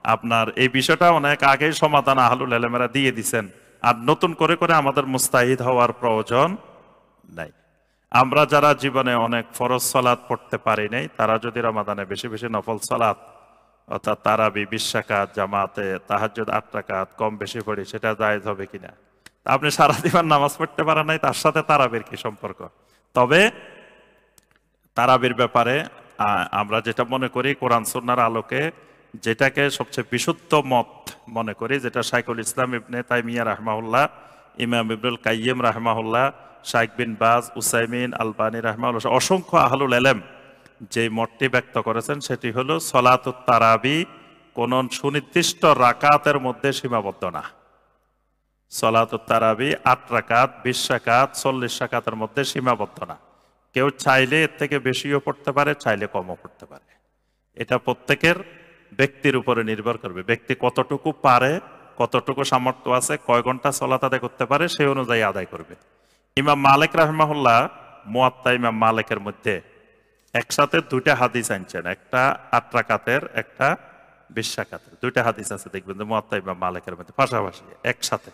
আপনার এই বিষয়টা অনেক আগেই সমাধান আহলুল আলেমেরা দিয়ে দিছেন। আর নতুন করে করে আমাদের মুস্তাহিদ হওয়ার প্রয়োজন নাই। আমরা যারা জীবনে অনেক ফরজ সালাত পড়তে পারি নাই, তারা যদি রমাদানে বেশি বেশি নফল সালাত অর্থাৎ তারাবি 20 রাকাত, জামাতে তাহাজ্জুদ 8 রাকাত কম বেশি পড়ি, সেটা জায়েজ হবে কিনা? আপনি সারা জীবন নামাজ পড়তে পারেন নাই, তার সাথে তারাবির কি সম্পর্ক? তবে তারাবির ব্যাপারে আমরা যেটা মনে করি কোরআন সুন্নাহর আলোকে যেটাকে সবচেয়ে বিশুদ্ধ মত মনে করি, যেটা শাইখুল ইসলাম ইবনে তাইমিয়া রাহমাহুল্লাহ, ইমাম ইবনুল কাইয়িম রাহমাহুল্লাহ, শাইখ বিন বাজ, উসাইমিন, আলবানী রাহমাহুল্লাহ, অসংখ্য আহলুল ইলম যে মতটি ব্যক্ত করেছেন সেটি হলো সলাতুত তারাবি কোন সুনির্দিষ্ট রাকাতের মধ্যে সীমাবদ্ধ না। সলাতুত তারাবি 8 রাকাত, 20 রাকাত, 40 রাকাতের মধ্যে সীমাবদ্ধ না। কেউ চাইলে এর থেকে বেশিও পড়তে পারে, চাইলে কমও পড়তে পারে। এটা প্রত্যেকের ব্যক্তির উপরে নির্ভর করবে। ব্যক্তি কতটুকু পারে, কতটুকু সামর্থ্য আছে, কয় ঘন্টা সলাত আদায় করতে পারে সেই অনুযায়ী আদায় করবে। ইমাম মালিক রাহিমাহুল্লাহ মুয়াত্তা ইমাম মালিকের মধ্যে একসাথে দুইটা হাদিস আনছেন, একটা 8 রাকাতের, একটা 20 রাকাতের। দুইটা হাদিস আছে দেখবেন যে মুয়াত্তা ইমাম মালিকের মধ্যে পাশাপাশি একসাথে।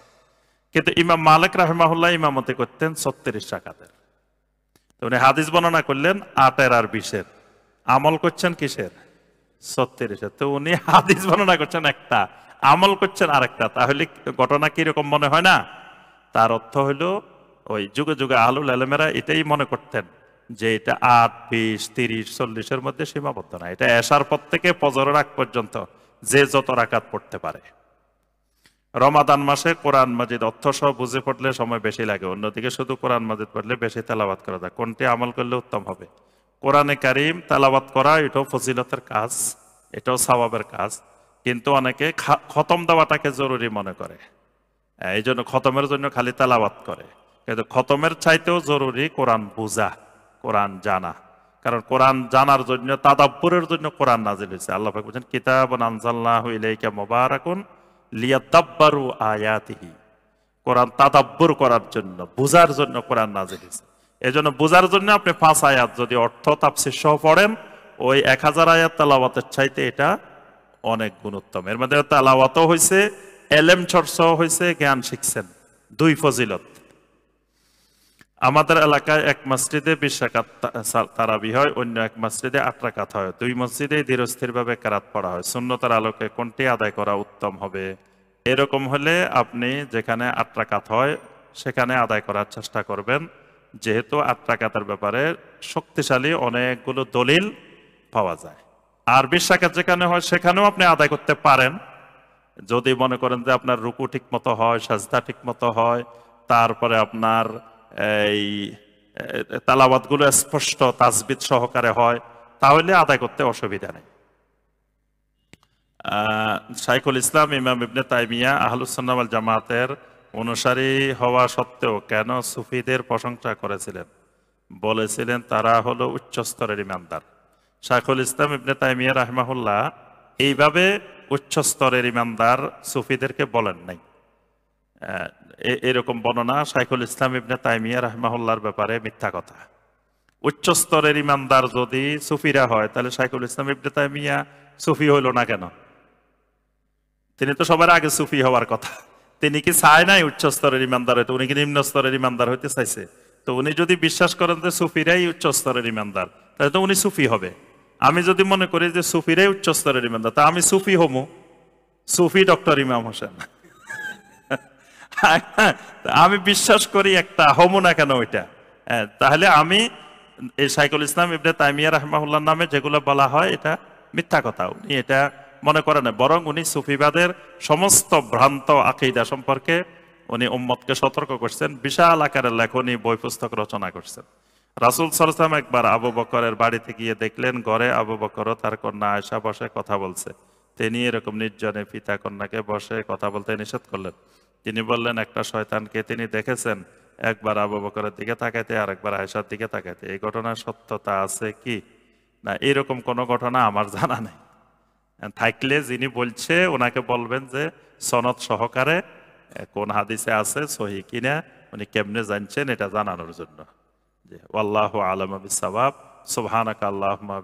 কিন্তু ইমাম মালিক রাহিমাহুল্লাহ ইমামতি করতেন 36 রাকাতের। তো উনি হাদিস বর্ণনা করলেন 8 আর 20, আমল করছেন কিসের? 36। তো উনি হাদিস বর্ণনা করছেন একটা, আমল করছেন আরেকটা। তাহলে ঘটনা কিরকম মনে হয় না? তার অর্থ হইলো ওই যুগে যুগে আহলুল ইলমেরা এটাই মনে করতেন যে এটা 8, 20, 30, 40-এর মধ্যে সীমাবদ্ধ না। এটা এশার পর থেকে ফজরের আগ পর্যন্ত যে যত রাকাত পড়তে পারে। রমাদান মাসে কোরআন মাজিদ অর্থ সহ বুঝে পড়লে সময় বেশি লাগে, অন্যদিকে শুধু কোরআন মাজিদ পড়লে বেশি তেলাওয়াত করা যায়। কোনটি আমল করলে উত্তম হবে? কোরআনে কারিম তেলাওয়াত করা এটাও ফজিলতের কাজ, এটাও সওয়াবের কাজ, কিন্তু অনেকে খতম দেওয়াটাকে জরুরি মনে করে, এই জন্য খতমের জন্য খালি তেলাওয়াত করে। কিন্তু খতমের চাইতেও জরুরি কোরআন বুঝা, কোরআন জানা। কারণ কোরআন জানার জন্য, তাদাব্বুরের জন্য কোরআন নাজিল হয়েছে। আল্লাহ পাক বলেন কিতাবুন আনজালনাহু ইলাইকা মুবারাকুন লিয়াদাব্বারু আয়াতিহি। কোরআন তাদাব্বুর করার জন্য, বুঝার জন্য কোরআন নাজিল হয়েছে। এজন্য বুঝার জন্য আপনি 5 আয়াত যদি অর্থ তাফসীর সহ পড়েন, ওই 1000 আয়াত তেলাওয়াতের চাইতে এটা অনেক গুণোত্তম। এর মধ্যে তেলাওয়াতও হয়েছে, এলেম চর্চাও হয়েছে, জ্ঞান শিখছেন, 2 ফজিলত। আমাদের এলাকায় এক মসজিদে 20 রাকাত তারাবি হয়, অন্য এক মসজিদে 8 রাকাত হয়। দুই মসজিদে ধীরস্থিরভাবে কেরাত পড়া হয়। সুন্নতের আলোকে কোনটি আদায় করা উত্তম হবে? এরকম হলে আপনি যেখানে 8 রাকাত হয় সেখানে আদায় করার চেষ্টা করবেন, যেহেতু 8 রাকাতের ব্যাপারে শক্তিশালী অনেকগুলো দলিল পাওয়া যায়। আর 20 রাকাত যেখানে হয় সেখানেও আপনি আদায় করতে পারেন, যদি মনে করেন যে আপনার রুকু ঠিক মতো হয়, সাজদা ঠিক মতো হয়, তারপরে আপনার এই তালাওয়াত গুলো স্পষ্ট তাসবিদ সহকারে হয়, তাহলে আদায় করতে অসুবিধা নেই। শাইখুল ইসলাম ইমাম ইবনে তাইমিয়া আহলুস সুন্নাহ ওয়াল জামাতের অনুসারী হওয়া সত্ত্বেও কেন সুফিদের প্রশংসা করেছিলেন? বলেছিলেন তারা হলো উচ্চ স্তরের ইমানদার। শাইখুল ইসলাম ইবনে তাইমিয়া রাহমাহুল্লাহ এইভাবে উচ্চ স্তরের ইমানদার সুফিদেরকে বলেন নাই। এরকম বর্ণনা শাইখুল ইসলাম ইবনে তাইমিয়া রাহমাহুল্লাহর ব্যাপারে মিথ্যা কথা। উচ্চ স্তরের ইমানদার যদি সুফিরা হয়, তাহলে শাইখুল ইসলাম ইবনে তাইমিয়া সুফি হইল না কেন? তিনি তো সবার আগে সুফি হওয়ার কথা। তিনি কি চায় নাই উচ্চ স্তরের ইমানদার হইতে? উনি কি নিম্ন স্তরের ইমানদার হইতে চাইছে? তো উনি যদি বিশ্বাস করেন যে সুফিরাই উচ্চ স্তরের ইমানদার, তাহলে তো উনি সুফি হবে। আমি যদি মনে করি যে সুফিরাই উচ্চ স্তরের ইমানদার, তা আমি সুফি হমু, সুফি ডক্টর ইমাম হোসেন। আমি বিশ্বাস করি একটা, হমু না কেন ওইটা? তাহলে আমি এই শাইখুল ইসলাম ইবনে তাইমিয়া রাহমাহুল্লাহর নামে যেগুলো বলা হয় এটা মিথ্যা কথা। উনি এটা মনে করেন না, বরং উনি সুফিবাদের সমস্ত ভ্রান্ত আকীদা সম্পর্কে উনি উম্মতকে সতর্ক করছেন। বিশাল আকারের লেখনী বই পুস্তক রচনা করছেন। রাসূল সাল্লাল্লাহু আলাইহি ওয়াসাল্লাম একবার আবু বকরের বাড়িতে গিয়ে দেখলেন ঘরে আবু বকর ও তার কন্যা আয়েশা বসে কথা বলছে। তিনি এরকম নির্জনে পিতা কন্যাকে বসে কথা বলতে নিষেধ করলেন। তিনি বললেন, একটা শয়তানকে তিনি দেখেছেন একবার আবু বকরের দিকে তাকাইতে আর একবার আয়েশার দিকে তাকাইতে। এই ঘটনার সত্যতা আছে কি? না, এরকম কোনো ঘটনা আমার জানা নেই। থাকলে যিনি বলছে ওনাকে বলবেন যে সনদ সহকারে কোন হাদিসে আছে, সহি কিনা, উনি কেমনে জানছেন এটা জানানোর জন্য। যে আল্লাহু আ'লামু বিস-সাওয়াব। সুবহানাকা আল্লাহুম্মা